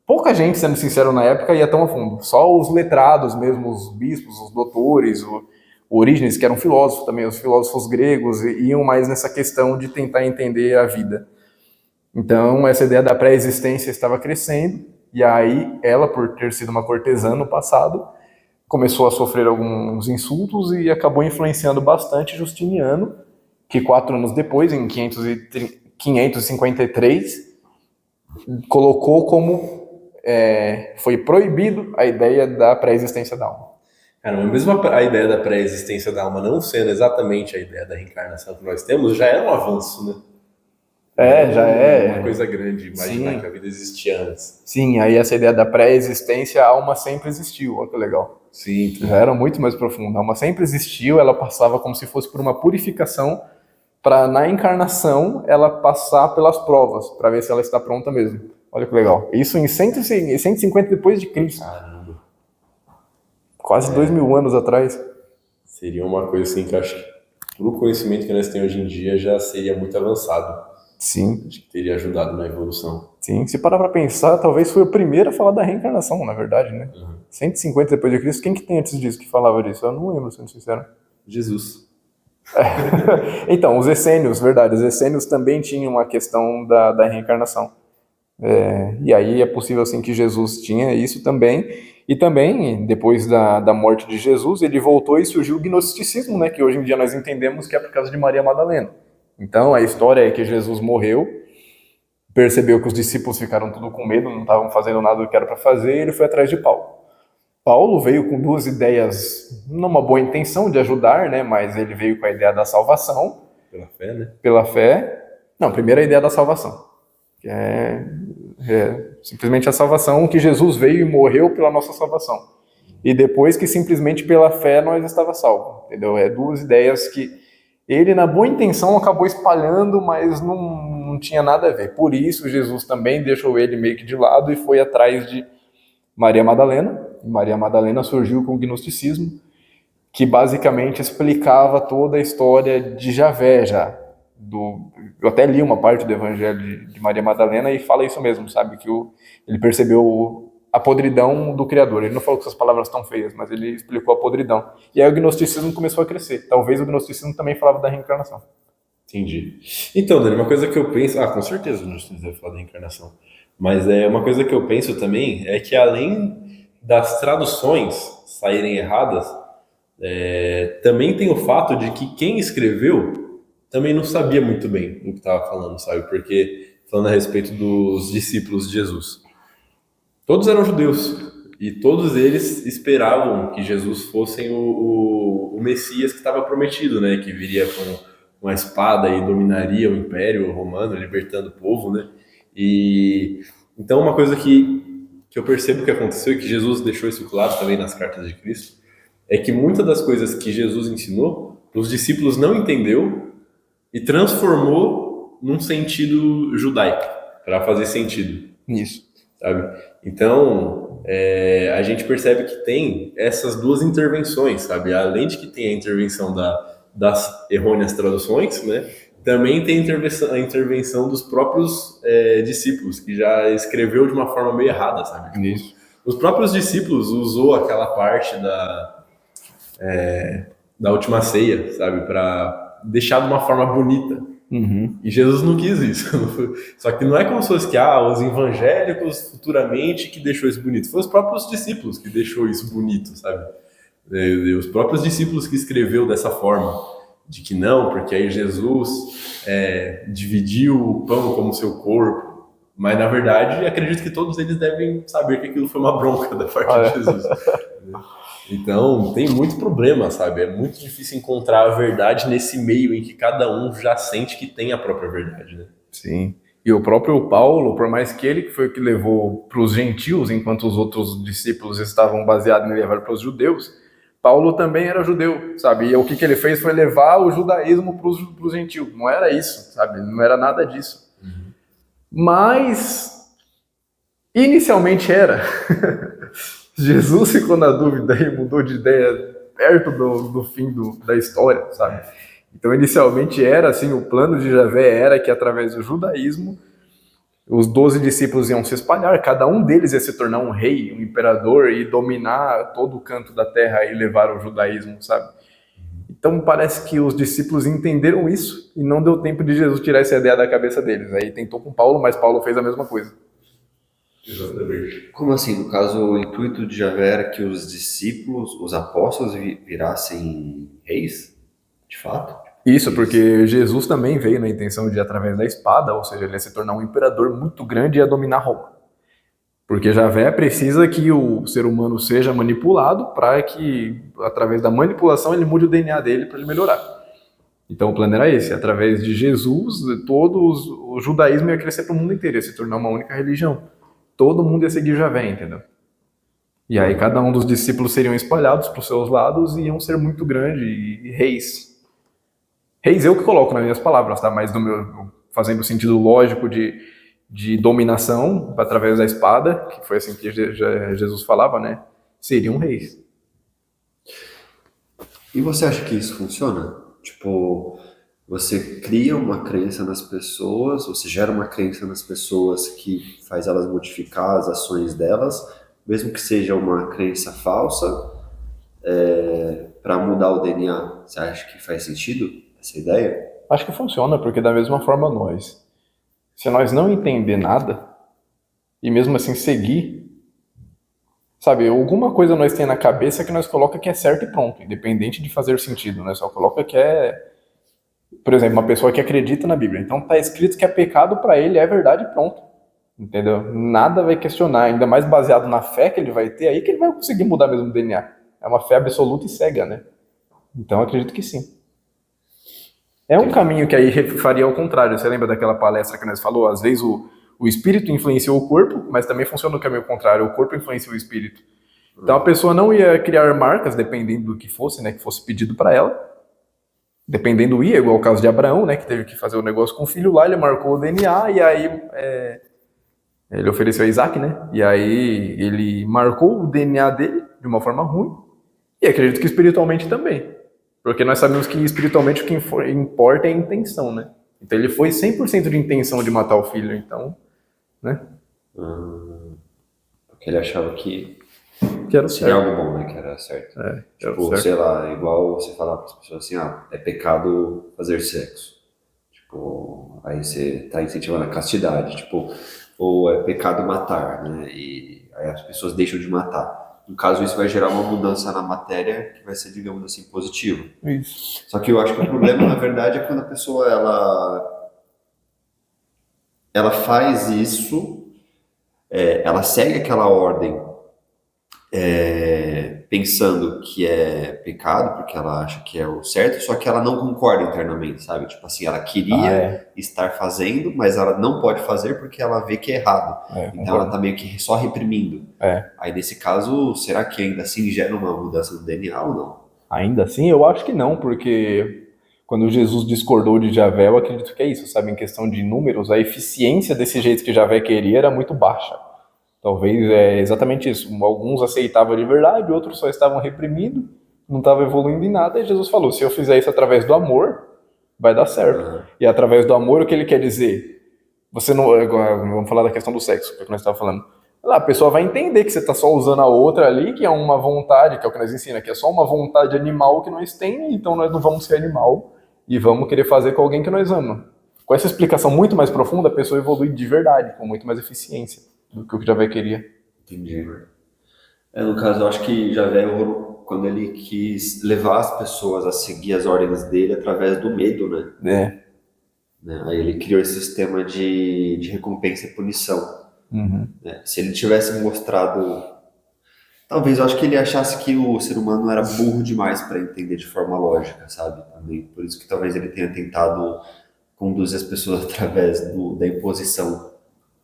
Speaker 1: pouca gente, sendo sincero, na época ia tão a fundo. Só os letrados mesmo, os bispos, os doutores, o Orígenes, que era um filósofo também, os filósofos gregos, iam mais nessa questão de tentar entender a vida. Então, essa ideia da pré-existência estava crescendo, e aí ela, por ter sido uma cortesã no passado, começou a sofrer alguns insultos e acabou influenciando bastante Justiniano, que 4 anos depois, em 553, colocou como foi proibido a ideia da pré-existência da alma.
Speaker 2: Cara, mas mesmo a ideia da pré-existência da alma não sendo exatamente a ideia da reencarnação que nós temos, já é um avanço, né?
Speaker 1: Já é.
Speaker 2: Uma coisa grande, imaginar
Speaker 1: Sim.
Speaker 2: que a vida existia antes.
Speaker 1: Sim, aí essa ideia da pré-existência, a alma sempre existiu, olha que legal.
Speaker 2: Sim,
Speaker 1: Já era muito mais profundo. A alma sempre existiu, ela passava como se fosse por uma purificação, para na encarnação ela passar pelas provas, para ver se ela está pronta mesmo. Olha que legal. Isso em 150 depois de Cristo.
Speaker 2: Caramba.
Speaker 1: Quase 2000 anos atrás.
Speaker 2: Seria uma coisa assim que eu acho que pro conhecimento que nós temos hoje em dia já seria muito avançado.
Speaker 1: Sim,
Speaker 2: Acho que teria ajudado na evolução.
Speaker 1: sim. Se parar para pensar, talvez foi o primeiro a falar da reencarnação, na verdade, né? 150 depois de Cristo, quem que tem antes disso que falava disso? Eu não lembro, sendo sincero.
Speaker 2: Jesus.
Speaker 1: Então, os essênios, verdade, os essênios também tinham a questão da reencarnação. E aí é possível assim que Jesus tinha isso também. E também, depois da morte de Jesus, ele voltou e surgiu o gnosticismo, né, que hoje em dia nós entendemos que é por causa de Maria Madalena. Então, a história é que Jesus morreu, percebeu que os discípulos ficaram tudo com medo, não estavam fazendo nada do que era para fazer, e ele foi atrás de Paulo. Paulo veio com duas ideias, numa boa intenção de ajudar, né? Mas ele veio com a ideia da salvação,
Speaker 2: Pela fé, né?
Speaker 1: pela fé. Não, primeiro a ideia da salvação, que é simplesmente a salvação, que Jesus veio e morreu pela nossa salvação. E depois que simplesmente pela fé nós estava salvo, entendeu? É duas ideias que ele, na boa intenção, acabou espalhando, mas não tinha nada a ver. Por isso, Jesus também deixou ele meio que de lado e foi atrás de Maria Madalena. E Maria Madalena surgiu com o gnosticismo, que basicamente explicava toda a história de Javé já. Eu até li uma parte do Evangelho de Maria Madalena e fala isso mesmo, sabe? Que ele percebeu a podridão do Criador. Ele não falou que essas palavras tão feias, mas ele explicou a podridão. E aí o gnosticismo começou a crescer. Talvez o gnosticismo também falava da reencarnação.
Speaker 2: Entendi. Então, Dani, uma coisa que eu penso... Ah, com certeza não vai falar da reencarnação. Mas uma coisa que eu penso também é que além das traduções saírem erradas, também tem o fato de que quem escreveu também não sabia muito bem o que estava falando, sabe? Porque, falando a respeito dos discípulos de Jesus, todos eram judeus e todos eles esperavam que Jesus fosse o Messias que estava prometido, né? Que viria com uma espada e dominaria o Império Romano, libertando o povo, né? E então uma coisa que eu percebo que aconteceu e que Jesus deixou isso claro também nas cartas de Cristo é que muitas das coisas que Jesus ensinou, os discípulos não entendeu e transformou num sentido judaico, para fazer sentido.
Speaker 1: Isso.
Speaker 2: Sabe? Então, a gente percebe que tem essas duas intervenções, sabe? Além de que tem a intervenção das errôneas traduções, né? Também tem a intervenção dos próprios discípulos, que já escreveu de uma forma meio errada, sabe?
Speaker 1: Isso.
Speaker 2: Os próprios discípulos usou aquela parte da última ceia, sabe? Para deixar de uma forma bonita.
Speaker 1: Uhum.
Speaker 2: E Jesus não quis isso. Só que não é como se fosse que os evangélicos futuramente que deixou isso bonito. Foi os próprios discípulos que deixou isso bonito, sabe? Os próprios discípulos que escreveu dessa forma. De que não, porque aí Jesus dividiu o pão como seu corpo. Mas, na verdade, acredito que todos eles devem saber que aquilo foi uma bronca da parte de Jesus. Então, tem muito problema, sabe? É muito difícil encontrar a verdade nesse meio em que cada um já sente que tem a própria verdade, né?
Speaker 1: Sim. E o próprio Paulo, por mais que ele foi o que levou para os gentios, enquanto os outros discípulos estavam baseados em levar para os judeus, Paulo também era judeu, sabe? E o que ele fez foi levar o judaísmo para os gentios. Não era isso, sabe? Não era nada disso. Uhum. Mas, inicialmente era. Jesus ficou na dúvida e mudou de ideia perto do fim da história, sabe? Então, inicialmente era assim, o plano de Javé era que através do judaísmo, os 12 discípulos iam se espalhar, cada um deles ia se tornar um rei, um imperador e dominar todo o canto da terra e levar o judaísmo, sabe? Então, parece que os discípulos entenderam isso e não deu tempo de Jesus tirar essa ideia da cabeça deles. Aí tentou com Paulo, mas Paulo fez a mesma coisa.
Speaker 2: Exatamente.
Speaker 3: Como assim? No caso, o intuito de Javé era que os discípulos, os apóstolos virassem reis? De fato?
Speaker 1: Isso, porque Jesus também veio na intenção de, através da espada, ou seja, ele ia se tornar um imperador muito grande e ia dominar Roma. Porque Javé precisa que o ser humano seja manipulado para que, através da manipulação, ele mude o DNA dele para ele melhorar. Então o plano era esse, através de Jesus, o judaísmo ia crescer para o mundo inteiro, ia se tornar uma única religião. Todo mundo ia seguir Javé, entendeu? E aí cada um dos discípulos seriam espalhados para os seus lados e iam ser muito grandes e reis. Reis eu que coloco nas minhas palavras, tá? Mas fazendo o sentido lógico de dominação através da espada, que foi assim que Jesus falava, né? Seriam reis.
Speaker 3: E você acha que isso funciona? Tipo, você cria uma crença nas pessoas, você gera uma crença nas pessoas que faz elas modificar as ações delas, mesmo que seja uma crença falsa, para mudar o DNA. Você acha que faz sentido essa ideia?
Speaker 1: Acho que funciona, porque da mesma forma se nós não entender nada, e mesmo assim seguir, sabe, alguma coisa nós tem na cabeça que nós coloca que é certo e pronto, independente de fazer sentido, né? Só coloca que por exemplo, uma pessoa que acredita na Bíblia. Então tá escrito que é pecado para ele, é verdade e pronto. entendeu? Nada vai questionar, ainda mais baseado na fé que ele vai ter, aí que ele vai conseguir mudar mesmo o DNA. É uma fé absoluta e cega, né? Então eu acredito que sim. É um caminho que aí faria ao contrário. Você lembra daquela palestra que nós falou? Às vezes o espírito influenciou o corpo, mas também funciona no caminho contrário. O corpo influencia o espírito. Então a pessoa não ia criar marcas, dependendo do que fosse, né? Que fosse pedido para ela. Dependendo ia, igual o caso de Abraão, né? Que teve que fazer o negócio com o filho lá, ele marcou o DNA e aí ele ofereceu a Isaac, né? E aí ele marcou o DNA dele de uma forma ruim. E acredito que espiritualmente também. Porque nós sabemos que espiritualmente o que importa é a intenção, né? Então ele foi 100% de intenção de matar o filho, então, né?
Speaker 3: Porque ele achava que
Speaker 1: Que era
Speaker 3: seria
Speaker 1: certo.
Speaker 3: algo bom, né? Que era certo.
Speaker 1: Era
Speaker 3: Tipo,
Speaker 1: certo.
Speaker 3: sei lá, igual você falar para as pessoas assim, é pecado fazer sexo. Tipo, aí você tá incentivando a castidade, tipo, ou é pecado matar, né? E aí as pessoas deixam de matar. No caso, isso vai gerar uma mudança na matéria que vai ser, digamos assim, positivo.
Speaker 1: Isso.
Speaker 3: Só que eu acho que o problema, na verdade, é quando a pessoa ela faz isso, ela segue aquela ordem pensando que é pecado, porque ela acha que é o certo, só que ela não concorda internamente, sabe? Tipo assim, ela queria estar fazendo, mas ela não pode fazer porque ela vê que é errado. Então ela tá meio que só reprimindo. Aí nesse caso, será que ainda assim gera uma mudança no DNA ou não?
Speaker 1: Ainda assim, eu acho que não, porque quando Jesus discordou de Javé, eu acredito que é isso, sabe? Em questão de números, a eficiência desse jeito que Javé queria era muito baixa. Talvez é exatamente isso. Alguns aceitavam de verdade, outros só estavam reprimindo, não estavam evoluindo em nada. E Jesus falou: se eu fizer isso através do amor, vai dar certo. E através do amor, o que ele quer dizer? Você não. Vamos falar da questão do sexo, que é o que nós estávamos falando. A pessoa vai entender que você está só usando a outra ali, que é uma vontade, que é o que nós ensina, que é só uma vontade animal que nós temos, então nós não vamos ser animal e vamos querer fazer com alguém que nós amamos. Com essa explicação muito mais profunda, a pessoa evolui de verdade, com muito mais eficiência do que o que Javé queria.
Speaker 3: Entendi. No caso, eu acho que Javé errou quando ele quis levar as pessoas a seguir as ordens dele através do medo, né? Aí ele criou esse sistema de recompensa e punição. Né? Se ele tivesse mostrado... Talvez eu acho que ele achasse que o ser humano era burro demais para entender de forma lógica, sabe? Também. Por isso que talvez ele tenha tentado conduzir as pessoas através da imposição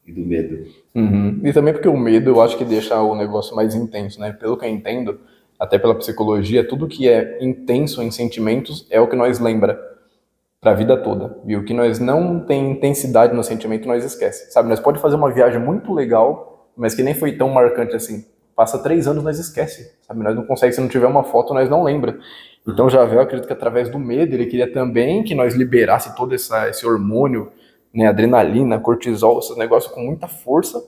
Speaker 3: e do medo.
Speaker 1: E também porque o medo, eu acho que deixa o negócio mais intenso, né? Pelo que eu entendo, até pela psicologia, tudo que é intenso em sentimentos é o que nós lembra para a vida toda. E o que nós não tem intensidade no sentimento, nós esquece. Sabe, nós pode fazer uma viagem muito legal, mas que nem foi tão marcante assim. Passa 3 anos, nós esquece. Sabe, nós não conseguimos, se não tiver uma foto, nós não lembra. Então Javé, eu acredito que através do medo, ele queria também que nós liberasse todo esse hormônio, né, adrenalina, cortisol, esses negócios com muita força,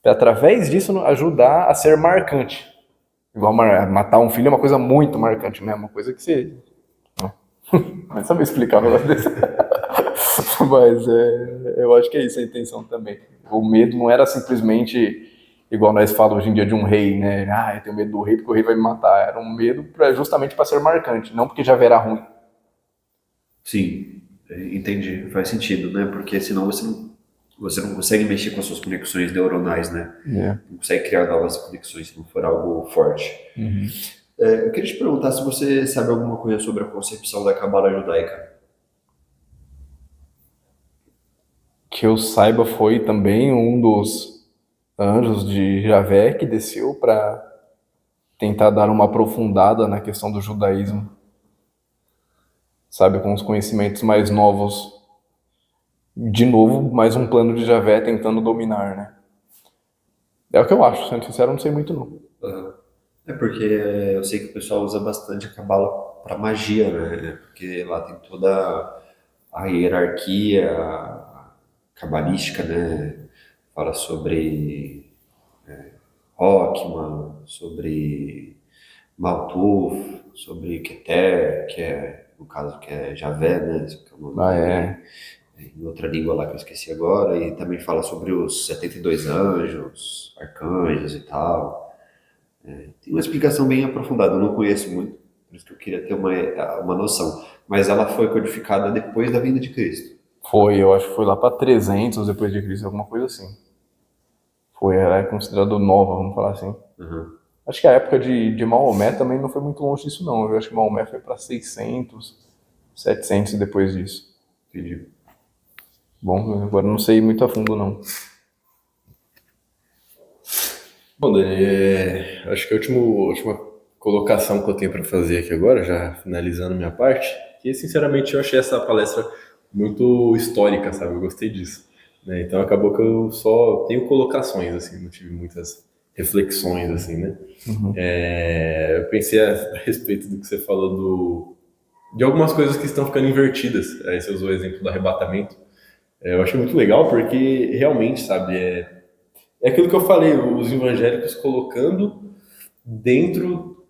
Speaker 1: para através disso ajudar a ser marcante. Igual matar um filho é uma coisa muito marcante, né? Uma coisa que você... Mas sabe explicar um negócio desse? Mas eu acho que é isso a intenção também. O medo não era simplesmente, igual nós falamos hoje em dia de um rei, né? Eu tenho medo do rei porque o rei vai me matar. Era um medo justamente para ser marcante, não porque já era ruim.
Speaker 3: Sim, entendi. Faz sentido, né? Porque senão você não consegue mexer com as suas conexões neuronais, né? Não consegue criar novas conexões se não for algo forte. Eu queria te perguntar se você sabe alguma coisa sobre a concepção da cabala judaica.
Speaker 1: Que eu saiba, foi também um dos anjos de Javé que desceu para tentar dar uma aprofundada na questão do judaísmo. Sabe, com os conhecimentos mais novos. De novo, mais um plano de Javé tentando dominar, né? É o que eu acho, sendo sincero, eu não sei muito não.
Speaker 3: É porque eu sei que o pessoal usa bastante a cabala para magia, né? Porque lá tem toda a hierarquia cabalística, né? Fala sobre Rockman, sobre Maltuf, sobre Keter, que é, no caso, que é Javé, né? Que é o nome em outra língua lá que eu esqueci agora, e também fala sobre os 72 anjos, arcanjos e tal. Tem uma explicação bem aprofundada, eu não conheço muito, por isso que eu queria ter uma noção. Mas ela foi codificada depois da vinda de Cristo.
Speaker 1: Foi, eu acho que foi lá para 300 depois de Cristo, alguma coisa assim. ela é considerada nova, vamos falar assim.
Speaker 3: Uhum.
Speaker 1: Acho que a época de Maomé também não foi muito longe disso, não. Eu acho que Maomé foi para 600, 700 depois disso.
Speaker 3: Entendi.
Speaker 1: Bom, agora não sei muito a fundo, não.
Speaker 2: Bom, Dani, acho que a última colocação que eu tenho para fazer aqui agora, já finalizando minha parte, que sinceramente eu achei essa palestra muito histórica, sabe? Eu gostei disso, né? Então acabou que eu só tenho colocações, assim, não tive muitas reflexões, assim, né? Eu pensei a respeito do que você falou de algumas coisas que estão ficando invertidas. Aí você usou o exemplo do arrebatamento. Eu achei muito legal porque realmente, sabe, é aquilo que eu falei, os evangélicos colocando dentro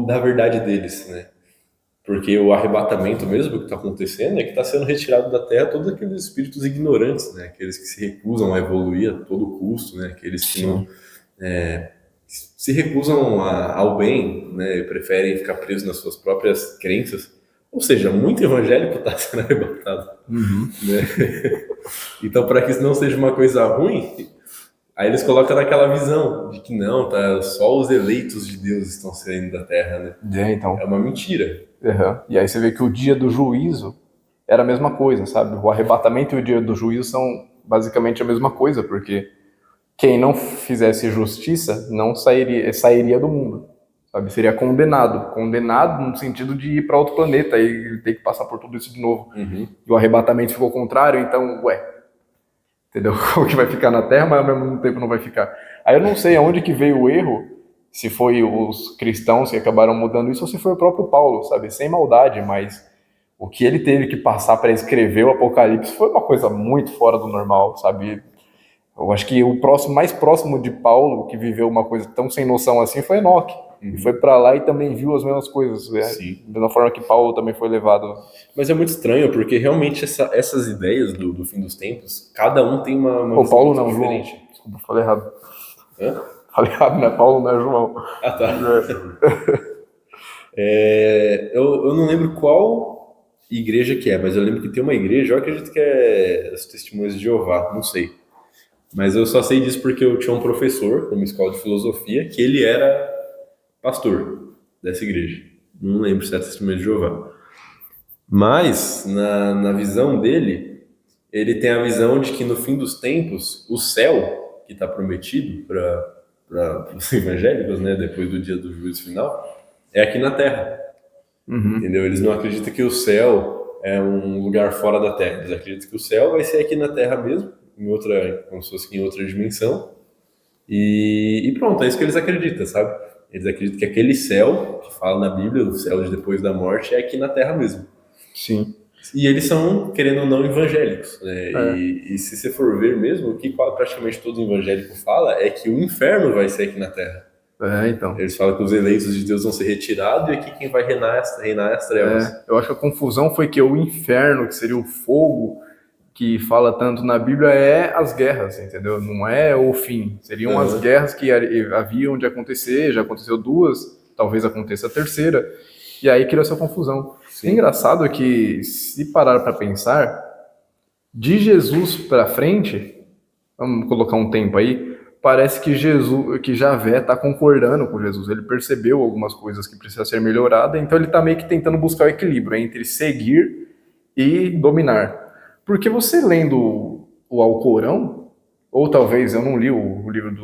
Speaker 2: da verdade deles, né? Porque o arrebatamento mesmo que está acontecendo é que está sendo retirado da terra todos aqueles espíritos ignorantes, né? Aqueles que se recusam a evoluir a todo custo, né? Aqueles que não se recusam ao bem, né? E preferem ficar presos nas suas próprias crenças. Ou seja, muito evangélico está sendo arrebatado, né? Então, para que isso não seja uma coisa ruim, aí eles colocam naquela visão de que não, tá, só os eleitos de Deus estão saindo da terra, né?
Speaker 1: Então.
Speaker 2: É uma mentira.
Speaker 1: Uhum. E aí você vê que o dia do juízo era a mesma coisa, sabe? O arrebatamento e o dia do juízo são basicamente a mesma coisa, porque quem não fizesse justiça não sairia do mundo, sabe? Seria condenado no sentido de ir para outro planeta e ter que passar por tudo isso de novo.
Speaker 2: Uhum.
Speaker 1: E o arrebatamento ficou contrário, então, entendeu? O que vai ficar na Terra, mas ao mesmo tempo não vai ficar. Aí eu não sei aonde que veio o erro, se foi os cristãos que acabaram mudando isso ou se foi o próprio Paulo, sabe? Sem maldade, mas o que ele teve que passar para escrever o Apocalipse foi uma coisa muito fora do normal, sabe? Eu acho que o mais próximo de Paulo, que viveu uma coisa tão sem noção assim, foi Enoque. E foi para lá e também viu as mesmas coisas, né?
Speaker 2: Sim.
Speaker 1: Da mesma forma que Paulo também foi levado.
Speaker 2: Mas é muito estranho, porque realmente essas ideias do fim dos tempos, cada um tem uma
Speaker 1: Pô, Paulo não,
Speaker 2: diferente.
Speaker 1: João. Desculpa, falei errado.
Speaker 2: Hã?
Speaker 1: Falei errado, não é Paulo, não é João.
Speaker 2: Ah, tá. Eu não lembro qual igreja que é, mas eu lembro que tem uma igreja, eu acredito que é as Testemunhas de Jeová, não sei. Mas eu só sei disso porque eu tinha um professor numa escola de filosofia que ele era pastor dessa igreja. Não lembro se é a Testemunha de Jeová. Mas, na visão dele, ele tem a visão de que no fim dos tempos, o céu, que está prometido para os evangélicos, né, depois do dia do juízo final, é aqui na Terra. Entendeu? Eles não acreditam que o céu é um lugar fora da Terra. Eles acreditam que o céu vai ser aqui na Terra mesmo, como se fosse em outra dimensão. E pronto, é isso que eles acreditam, sabe? Eles acreditam que aquele céu, que fala na Bíblia, o céu de depois da morte, é aqui na Terra mesmo.
Speaker 1: Sim.
Speaker 2: E eles são, querendo ou não, evangélicos, né? E se você for ver mesmo, o que praticamente todo evangélico fala é que o inferno vai ser aqui na Terra.
Speaker 1: Então.
Speaker 2: Eles falam que os eleitos de Deus vão ser retirados e aqui quem vai reinar é as trevas.
Speaker 1: Eu acho que a confusão foi que o inferno, que seria o fogo que fala tanto na Bíblia, é as guerras, entendeu? Não é o fim. Seriam as guerras que haviam de acontecer, já aconteceu 2, talvez aconteça a terceira, e aí criou essa confusão. Sim. Engraçado que, se parar para pensar, de Jesus para frente, vamos colocar um tempo aí, parece que Javé está concordando com Jesus. Ele percebeu algumas coisas que precisam ser melhoradas, então ele está meio que tentando buscar o equilíbrio entre seguir e dominar. Porque você lendo o Alcorão, ou talvez, eu não li o livro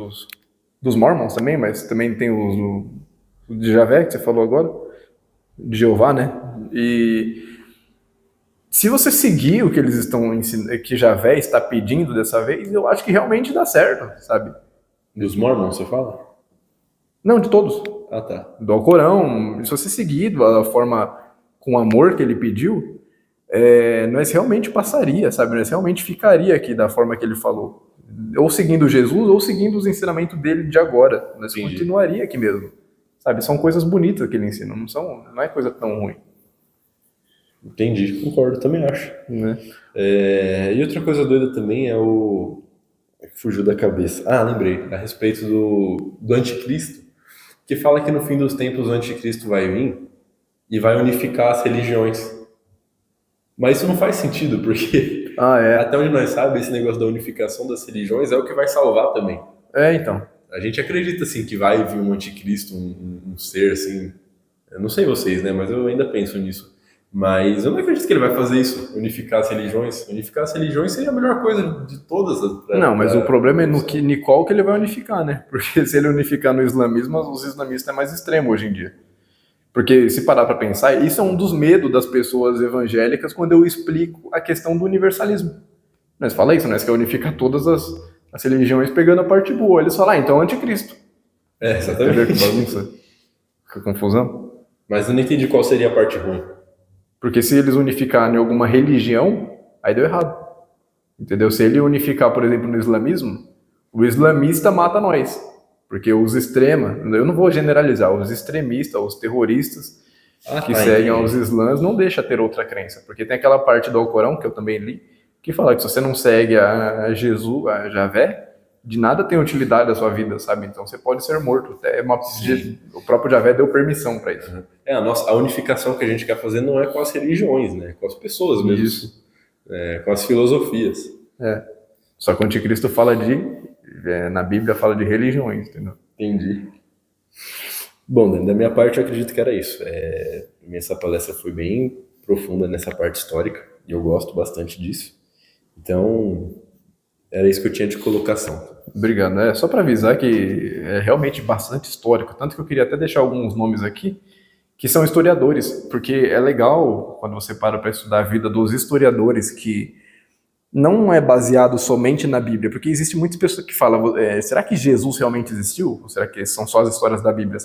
Speaker 1: dos Mormons também, mas também tem o de Javé, que você falou agora, de Jeová, né? E se você seguir o que eles estão ensinando, que Javé está pedindo dessa vez, eu acho que realmente dá certo, sabe?
Speaker 2: Dos Mormons, você fala?
Speaker 1: Não, de todos.
Speaker 2: Ah, tá.
Speaker 1: Do Alcorão, se você seguir da forma com amor que ele pediu, nós realmente passaria, sabe? Nós realmente ficaria aqui da forma que ele falou. Ou seguindo Jesus, ou seguindo os ensinamentos dele de agora. Nós continuaria aqui mesmo. Sabe? São coisas bonitas que ele ensina, não é coisa tão ruim.
Speaker 2: Entendi, concordo, também acho.
Speaker 1: Né?
Speaker 2: E outra coisa doida também é o... Fugiu da cabeça. Ah, lembrei. A respeito do anticristo, que fala que no fim dos tempos o anticristo vai vir e vai unificar as religiões. Mas isso não faz sentido, porque até onde nós sabemos, esse negócio da unificação das religiões é o que vai salvar também.
Speaker 1: Então.
Speaker 2: A gente acredita, assim, que vai vir um anticristo, um ser, assim... Eu não sei vocês, né? Mas eu ainda penso nisso. Mas eu não acredito que ele vai fazer isso, unificar as religiões. Unificar as religiões seria a melhor coisa de todas.
Speaker 1: Não, mas o problema é no qual que ele vai unificar, né? Porque se ele unificar no islamismo, os islamistas é mais extremo hoje em dia. Porque se parar para pensar, isso é um dos medos das pessoas evangélicas quando eu explico a questão do universalismo. Nós fala isso, nós quer unificar todas as religiões pegando a parte boa. Eles falam, então anticristo.
Speaker 2: Exatamente.
Speaker 1: Que bagunça. Que confusão.
Speaker 2: Mas eu não entendi qual seria a parte ruim.
Speaker 1: Porque se eles unificarem alguma religião, aí deu errado. Entendeu? Se ele unificar, por exemplo, no islamismo, o islamista mata nós. Porque os extrema, eu não vou generalizar, os extremistas, os terroristas que seguem aos islãs não deixa ter outra crença. Porque tem aquela parte do Alcorão, que eu também li, que fala que se você não segue a Jesus, a Javé, de nada tem utilidade da sua vida, sabe? Então você pode ser morto. Até o próprio Javé deu permissão para isso.
Speaker 2: A unificação que a gente quer fazer não é com as religiões, né? Com as pessoas mesmo.
Speaker 1: Isso.
Speaker 2: Com as filosofias.
Speaker 1: Só que o anticristo fala na Bíblia fala de religiões, entendeu?
Speaker 2: Entendi. Bom, da minha parte eu acredito que era isso. Essa palestra foi bem profunda nessa parte histórica e eu gosto bastante disso. Então, era isso que eu tinha de colocação.
Speaker 1: Obrigado. Só para avisar que é realmente bastante histórico, tanto que eu queria até deixar alguns nomes aqui, que são historiadores, porque é legal quando você para estudar a vida dos historiadores, que não é baseado somente na Bíblia, porque existe muitas pessoas que falam, será que Jesus realmente existiu? Ou será que são só as histórias da Bíblia?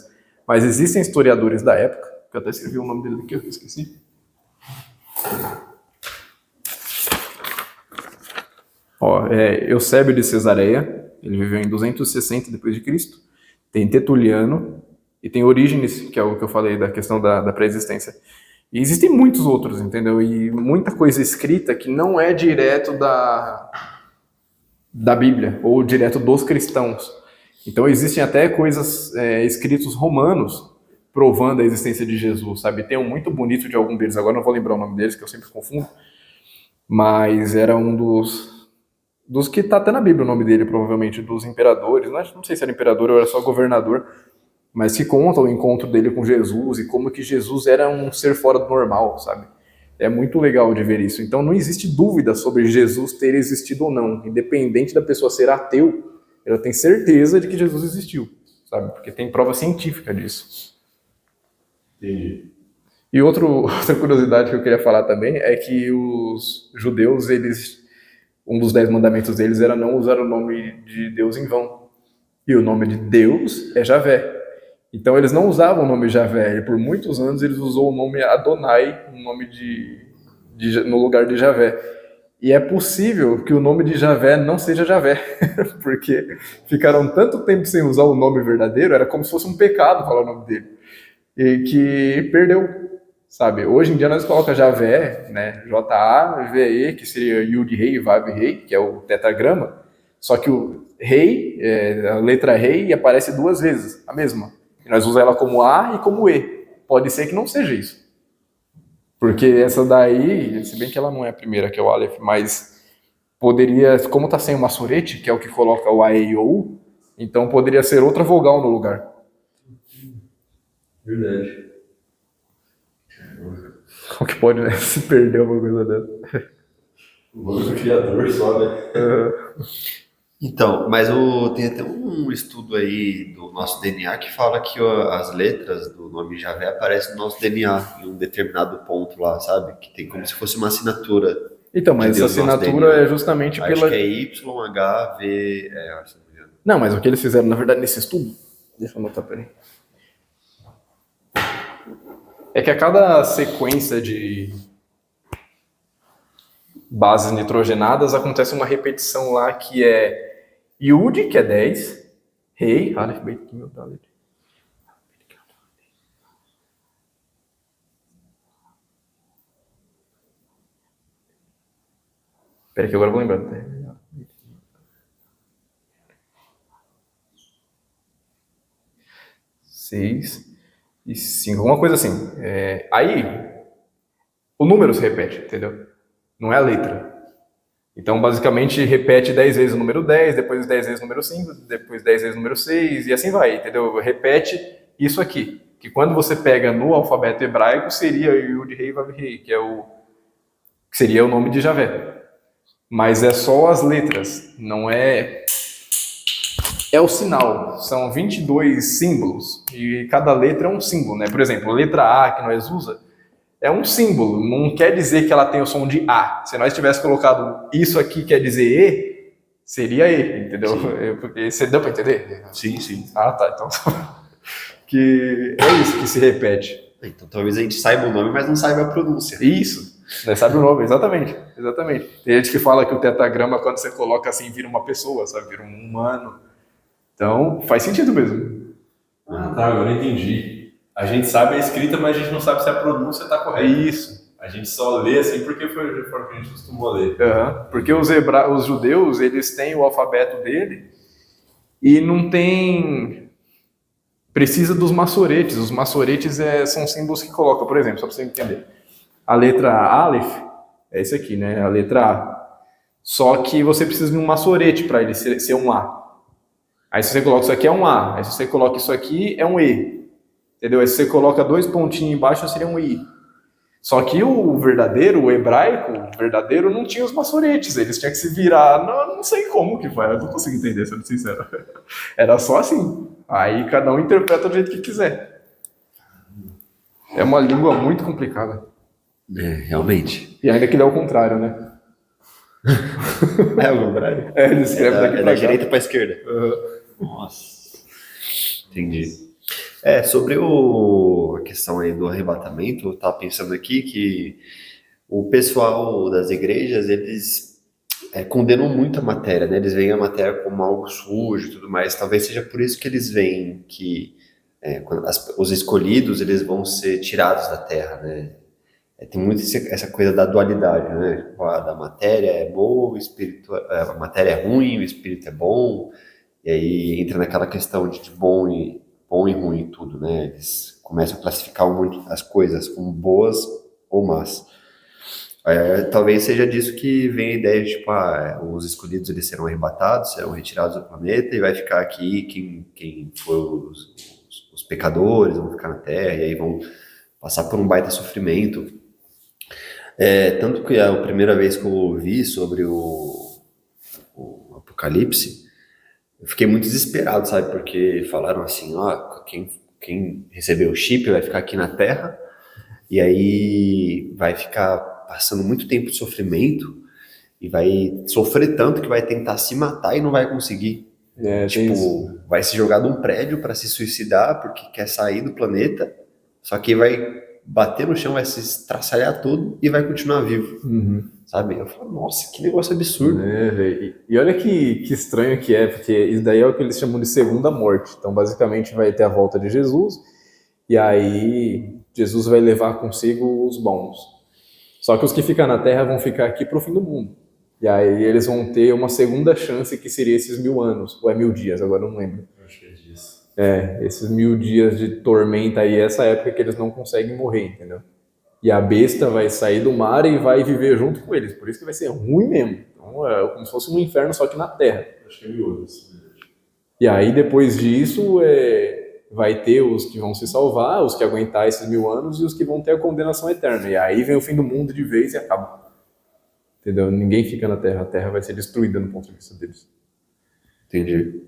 Speaker 1: Mas existem historiadores da época, que eu até escrevi o nome dele aqui, eu esqueci. Eusébio de Cesareia, ele viveu em 260 d.C., tem Tertuliano e tem Orígenes, que é o que eu falei da questão da pré-existência. E existem muitos outros, entendeu? E muita coisa escrita que não é direto da Bíblia, ou direto dos cristãos. Então existem até coisas escritos romanos provando a existência de Jesus, sabe? Tem um muito bonito de algum deles, agora não vou lembrar o nome deles, que eu sempre confundo, mas era um dos que está até na Bíblia o nome dele, provavelmente, dos imperadores, não sei se era imperador ou era só governador, mas que conta o encontro dele com Jesus e como que Jesus era um ser fora do normal, sabe? É muito legal de ver isso. Então não existe dúvida sobre Jesus ter existido ou não. Independente da pessoa ser ateu, ela tem certeza de que Jesus existiu, sabe? Porque tem prova científica disso.
Speaker 2: Entendi.
Speaker 1: E outra curiosidade que eu queria falar também é que os judeus, um dos 10 mandamentos deles era não usar o nome de Deus em vão. E o nome de Deus é Javé. Então eles não usavam o nome Javé, e por muitos anos eles usou o nome Adonai no lugar de Javé. E é possível que o nome de Javé não seja Javé, porque ficaram tanto tempo sem usar o nome verdadeiro, era como se fosse um pecado falar o nome dele, e que perdeu, sabe? Hoje em dia nós colocamos Javé, né? J-A-V-E, que seria Yud-Rei e Vav-Rei, que é o tetragrama, só que o Rei, a letra Rei, aparece 2 vezes, a mesma. Nós usamos ela como A e como E. Pode ser que não seja isso. Porque essa daí, se bem que ela não é a primeira, que é o Aleph, mas poderia, como está sem o maçorete, que é o que coloca o A, E e o U, então poderia ser outra vogal no lugar.
Speaker 2: Verdade.
Speaker 1: Como que pode, né, se perder uma coisa dessa?
Speaker 2: O nome do criador só, né?
Speaker 3: Então, mas tem até um estudo aí do nosso DNA que fala que as letras do nome Javé aparecem no nosso DNA em um determinado ponto lá, sabe? Que tem como se fosse uma assinatura.
Speaker 1: Então, mas essa assinatura é justamente
Speaker 3: acho que é YHV. Acho que não me engano.
Speaker 1: Não, mas o que eles fizeram, na verdade, nesse estudo. Deixa eu anotar, peraí. É que a cada sequência de bases nitrogenadas acontece uma repetição lá que é Yud, que é 10, Rei, Aleph, Bet, Gimel, Dalet. Espera que agora eu vou lembrar. 6 e 5, alguma coisa assim. Aí, o número se repete, entendeu? Não é a letra. Então, basicamente, repete 10 vezes o número 10, depois 10 vezes o número 5, depois 10 vezes o número 6, e assim vai, entendeu? Repete isso aqui, que quando você pega no alfabeto hebraico, seria Yud Rei Vav Rei, que seria o nome de Javé. Mas é só as letras, não é... É o sinal, são 22 símbolos, e cada letra é um símbolo, né? Por exemplo, a letra A, que nós usa, é um símbolo, não quer dizer que ela tem o som de A. Se nós tivéssemos colocado isso aqui quer dizer E, seria E, entendeu? Porque você deu para entender?
Speaker 2: Sim, sim.
Speaker 1: Ah, tá, então... que é isso que se repete.
Speaker 3: Então talvez a gente saiba o nome, mas não saiba a pronúncia.
Speaker 1: Isso, né? Sabe o nome, exatamente. Tem gente que fala que o tetragrama, quando você coloca assim, vira uma pessoa, sabe? Vira um humano. Então, faz sentido mesmo.
Speaker 2: Ah, tá, agora eu entendi. A gente sabe a escrita, mas a gente não sabe se a pronúncia tá correta.
Speaker 1: Isso.
Speaker 2: A gente só lê assim porque foi a forma que a gente costumou ler.
Speaker 1: Porque os judeus, eles têm o alfabeto dele e não tem... Precisa dos maçoretes. Os maçoretes são símbolos que colocam, por exemplo, só para você entender. A letra Aleph é esse aqui, né? A letra A. Só que você precisa de um maçorete para ele ser um A. Aí se você coloca isso aqui é um A. Aí se você coloca isso aqui é um E. Entendeu? Aí se você coloca 2 pontinhos embaixo seria um I. Só que o verdadeiro, o hebraico, o verdadeiro não tinha os maçoretes. Eles tinham que se virar. Não sei como que foi. Eu não consigo entender, sendo sincero. Era só assim. Aí cada um interpreta do jeito que quiser. É uma língua muito complicada.
Speaker 3: Realmente.
Speaker 1: E ainda que dá o contrário, né?
Speaker 3: É o contrário?
Speaker 1: Ele escreve daqui pra
Speaker 3: da
Speaker 1: cá.
Speaker 3: direita para a esquerda. Nossa. Entendi. Sobre a questão aí do arrebatamento, eu estava pensando aqui que o pessoal das igrejas, eles condenam muito a matéria, né? Eles veem a matéria como algo sujo e tudo mais. Talvez seja por isso que eles veem que os escolhidos, eles vão ser tirados da terra, né? Tem muito essa coisa da dualidade, né? Da matéria é boa, o espírito, a matéria é ruim, o espírito é bom. E aí entra naquela questão de bom e ruim tudo, né? Eles começam a classificar as coisas como boas ou más. Talvez seja disso que vem a ideia de, os escolhidos eles serão arrebatados, serão retirados do planeta e vai ficar aqui quem for os pecadores, vão ficar na Terra e aí vão passar por um baita sofrimento. Tanto que a primeira vez que eu ouvi sobre o Apocalipse, eu fiquei muito desesperado, sabe? Porque falaram assim, quem receber o chip vai ficar aqui na Terra e aí vai ficar passando muito tempo de sofrimento e vai sofrer tanto que vai tentar se matar e não vai conseguir. Vai se jogar de um prédio para se suicidar porque quer sair do planeta, só que vai bater no chão, vai se estraçalhar tudo e vai continuar vivo. Sabe? Eu falo, nossa, que negócio absurdo.
Speaker 1: E olha que estranho que é, porque isso daí é o que eles chamam de segunda morte. Então, basicamente, vai ter a volta de Jesus, e aí Jesus vai levar consigo os bons. Só que os que ficam na Terra vão ficar aqui pro fim do mundo. E aí eles vão ter uma segunda chance, que seria esses 1000 anos, ou 1000 dias, agora eu não lembro.
Speaker 2: Eu acho que é disso.
Speaker 1: Esses 1000 dias de tormenta aí, essa época que eles não conseguem morrer, entendeu? E a besta vai sair do mar e vai viver junto com eles. Por isso que vai ser ruim mesmo. Então é como se fosse um inferno, só que na Terra.
Speaker 2: Acho que é 1000 anos.
Speaker 1: E aí depois disso vai ter os que vão se salvar, os que aguentar esses 1000 anos e os que vão ter a condenação eterna. E aí vem o fim do mundo de vez e acaba. Entendeu? Ninguém fica na Terra. A Terra vai ser destruída no ponto de vista deles.
Speaker 3: Entendi.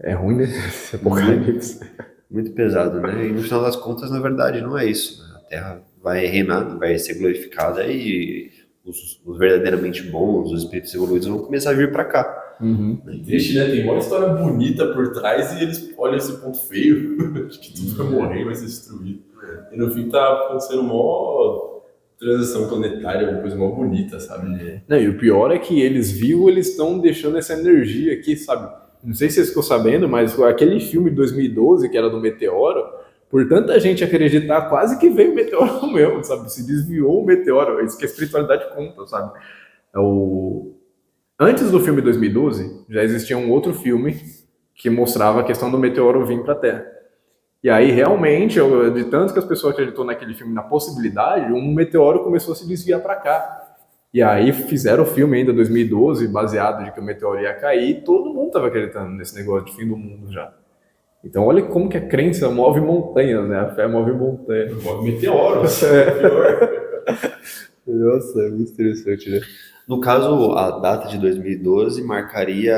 Speaker 1: É ruim, né? Esse apocalipse.
Speaker 3: Muito pesado, né? E no final das contas, na verdade, não é isso, né? A Terra vai reinar, vai ser glorificada e os verdadeiramente bons, os espíritos evoluídos vão começar a vir para cá.
Speaker 2: Triste, né? Tem uma história bonita por trás e eles olham esse ponto feio, de que tudo vai morrer, vai ser destruído. E no fim tá acontecendo uma transição planetária, uma coisa mó bonita, sabe?
Speaker 1: Não, e o pior é que eles vivos, eles estão deixando essa energia aqui, sabe? Não sei se vocês ficou sabendo, mas aquele filme de 2012, que era do meteoro, por tanta gente acreditar, quase que veio o meteoro mesmo, sabe? Se desviou o meteoro, isso que a espiritualidade conta, sabe? Antes do filme 2012, já existia um outro filme que mostrava a questão do meteoro vir para a Terra. E aí, realmente, de tanto que as pessoas acreditou naquele filme, na possibilidade, um meteoro começou a se desviar para cá. E aí fizeram o filme ainda, 2012, baseado de que o meteoro ia cair, e todo mundo estava acreditando nesse negócio de fim do mundo já. Então olha como que a crença move montanhas, né? A fé move montanhas.
Speaker 2: Move meteoros.
Speaker 1: Nossa, é muito interessante, né?
Speaker 3: No caso, a data de 2012 marcaria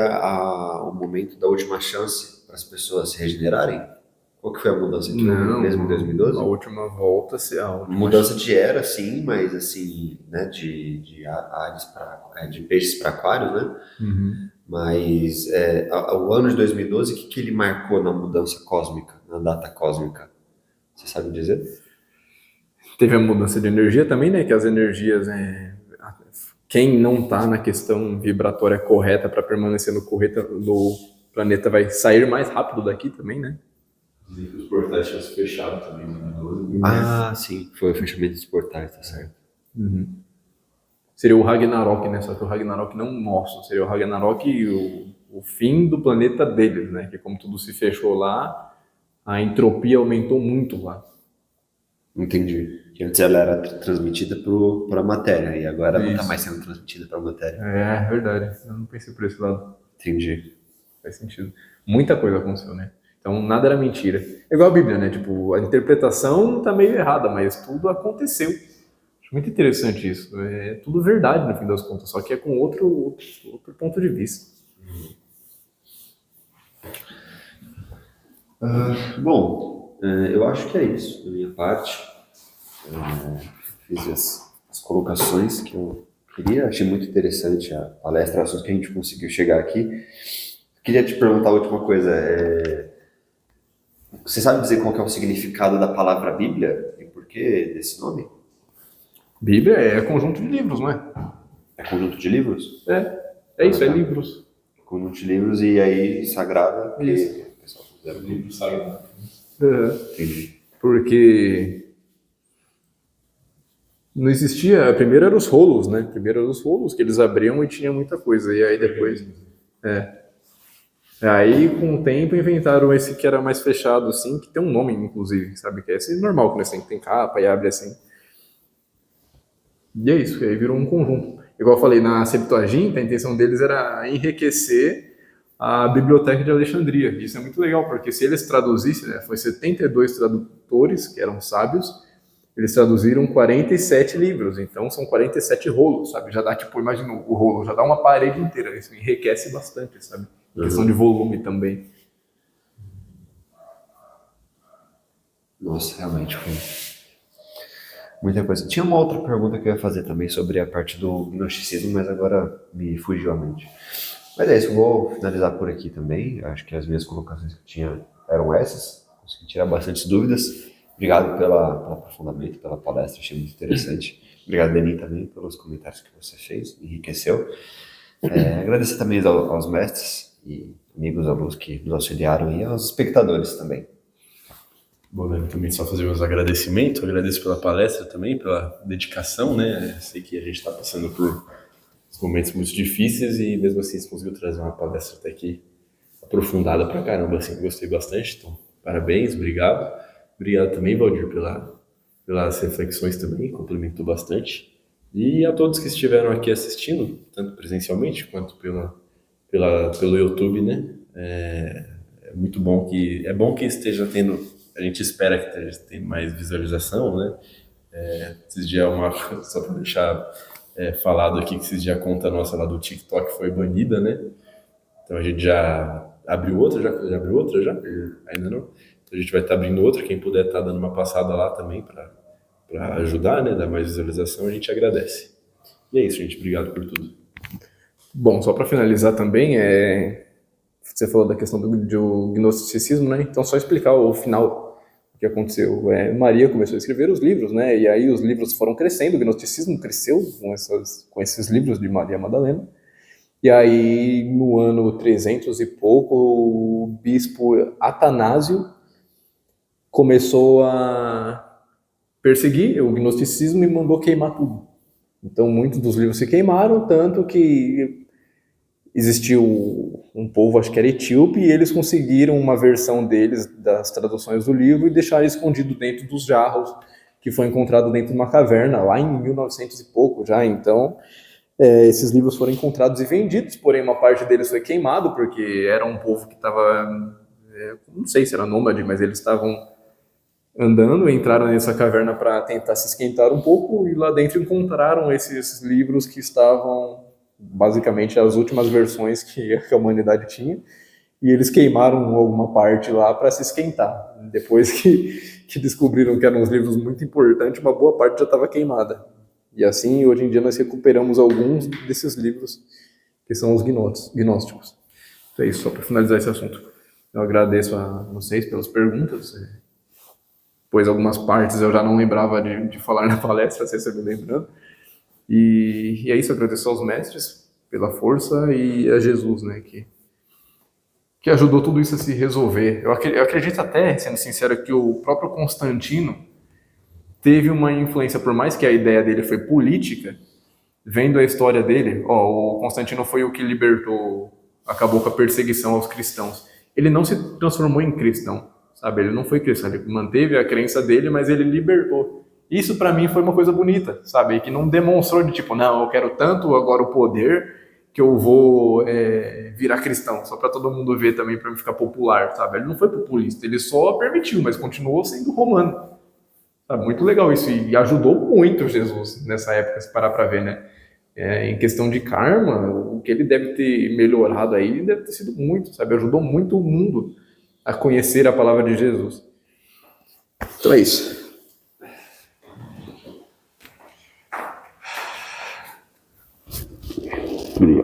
Speaker 3: o momento da última chance para as pessoas se regenerarem? Qual que foi a mudança?
Speaker 1: Não,
Speaker 3: Mesmo em 2012?
Speaker 1: a última volta, a última
Speaker 3: Mudança de era, sim, mas assim, né, de peixes para aquário, né?
Speaker 1: Uhum.
Speaker 3: Mas o ano de 2012, o que ele marcou na mudança cósmica, na data cósmica? Você sabe dizer?
Speaker 1: Teve a mudança de energia também, né? Que as energias, quem não está na questão vibratória correta para permanecer no planeta vai sair mais rápido daqui também, né?
Speaker 2: Dizem que os portais tinham se fechado também em 2012.
Speaker 3: Ah, sim, foi o fechamento dos portais, tá certo.
Speaker 1: Uhum. Seria o Ragnarok, né? Só que o Ragnarok não nosso. Seria o Ragnarok e o fim do planeta deles, né? Que como tudo se fechou lá, a entropia aumentou muito lá.
Speaker 3: Entendi. Que antes ela era transmitida para a matéria e agora não está
Speaker 1: Isso.
Speaker 3: mais sendo transmitida para a matéria.
Speaker 1: É verdade. Eu não pensei por esse lado.
Speaker 3: Entendi.
Speaker 1: Faz sentido. Muita coisa aconteceu, né? Então nada era mentira. É igual a Bíblia, né? Tipo, a interpretação tá meio errada, mas tudo aconteceu. Acho muito interessante isso. É tudo verdade no fim das contas, só que é com outro ponto de vista.
Speaker 3: Bom, eu acho que é isso da minha parte. Fiz as colocações que eu queria. Achei muito interessante a palestra, assuntos que a gente conseguiu chegar aqui. Queria te perguntar a última coisa. Você sabe dizer qual que é o significado da palavra Bíblia e por que desse nome?
Speaker 1: Bíblia é conjunto de livros, não é?
Speaker 3: É conjunto de livros?
Speaker 1: É isso, é livros.
Speaker 3: Conjunto de livros e aí sagrada, que
Speaker 1: Isso.
Speaker 3: o pessoal considera
Speaker 2: Livro sagrado.
Speaker 3: Entendi.
Speaker 1: Porque não existia. Primeiro eram os rolos, né? Primeiro eram os rolos que eles abriam e tinha muita coisa. E aí depois. Aí, com o tempo, inventaram esse que era mais fechado, assim, que tem um nome, inclusive, sabe? Que é esse normal, que tem capa e abre assim. E é isso, aí virou um conjunto. Igual eu falei, na Septuaginta, a intenção deles era enriquecer a Biblioteca de Alexandria. Isso é muito legal, porque se eles traduzissem, né, foi 72 tradutores, que eram sábios, eles traduziram 47 livros, então são 47 rolos, sabe? Já dá, tipo, imagina o rolo, já dá uma parede inteira, isso enriquece bastante, sabe? Questão de volume também.
Speaker 3: Nossa, realmente foi muita coisa. Tinha uma outra pergunta que eu ia fazer também sobre a parte do gnosticismo, mas agora me fugiu a mente. Mas é isso, eu vou finalizar por aqui também. Acho que as minhas colocações que eu tinha eram essas. Consegui tirar bastante dúvidas. Obrigado pelo aprofundamento, pela palestra, achei muito interessante. Obrigado, Denis, também, pelos comentários que você fez, enriqueceu. Agradecer também aos mestres e amigos alunos que nos auxiliaram e aos espectadores também.
Speaker 2: Bom, né, também só fazer meus agradecimentos. Agradeço pela palestra também, pela dedicação, né? Sei que a gente está passando por momentos muito difíceis e mesmo assim você conseguiu trazer uma palestra até aqui aprofundada pra caramba, assim, gostei bastante. Então, parabéns, obrigado. Obrigado também, Valdir, pelas reflexões também, complementou bastante. E a todos que estiveram aqui assistindo, tanto presencialmente quanto pelo YouTube, né? É muito bom é bom que esteja tendo, a gente espera que esteja tendo mais visualização, né? Esses dias só para deixar falado aqui que esses dias a conta nossa lá do TikTok foi banida, né? Então a gente já abriu outra, já abriu outra já? Ainda não? Então a gente vai estar abrindo outra, quem puder estar dando uma passada lá também para ajudar, né? Dar mais visualização, a gente agradece. E é isso, gente, obrigado por tudo.
Speaker 1: Bom, só para finalizar também, você falou da questão do gnosticismo, né? Então, só explicar o final que aconteceu. Maria começou a escrever os livros, né? E aí os livros foram crescendo, o gnosticismo cresceu com esses livros de Maria Madalena. E aí, no ano 300 e pouco, o bispo Atanásio começou a perseguir o gnosticismo e mandou queimar tudo. Então, muitos dos livros se queimaram, tanto que existiu um povo, acho que era etíope, e eles conseguiram uma versão deles, das traduções do livro, e deixaram escondido dentro dos jarros, que foi encontrado dentro de uma caverna, lá em 1900 e pouco já. Então, esses livros foram encontrados e vendidos, porém uma parte deles foi queimado, porque era um povo que estava, não sei se era nômade, mas eles estavam andando, entraram nessa caverna para tentar se esquentar um pouco, e lá dentro encontraram esses livros que estavam, basicamente, as últimas versões que a humanidade tinha, e eles queimaram alguma parte lá para se esquentar. Depois que descobriram que eram uns livros muito importantes, uma boa parte já estava queimada. E assim, hoje em dia, nós recuperamos alguns desses livros, que são os gnósticos. Então é isso, só para finalizar esse assunto. Eu agradeço a vocês pelas perguntas, pois algumas partes eu já não lembrava de falar na palestra, se você me lembrando. E é isso, eu agradeço aos mestres pela força e a Jesus, né, que ajudou tudo isso a se resolver. Eu acredito até, sendo sincero, que o próprio Constantino teve uma influência, por mais que a ideia dele foi política, vendo a história dele, o Constantino foi o que libertou, acabou com a perseguição aos cristãos. Ele não se transformou em cristão, sabe? Ele não foi cristão, ele manteve a crença dele, mas ele libertou. Isso para mim foi uma coisa bonita, sabe? E que não demonstrou de tipo, não, eu quero tanto agora o poder que eu vou virar cristão, só para todo mundo ver também, para me ficar popular, sabe? Ele não foi populista, ele só permitiu, mas continuou sendo romano. Sabe? Muito legal isso, e ajudou muito Jesus nessa época, se parar para ver, né? Em questão de karma, o que ele deve ter melhorado aí deve ter sido muito, sabe? Ajudou muito o mundo a conhecer a palavra de Jesus. Então é isso.
Speaker 3: Obrigado.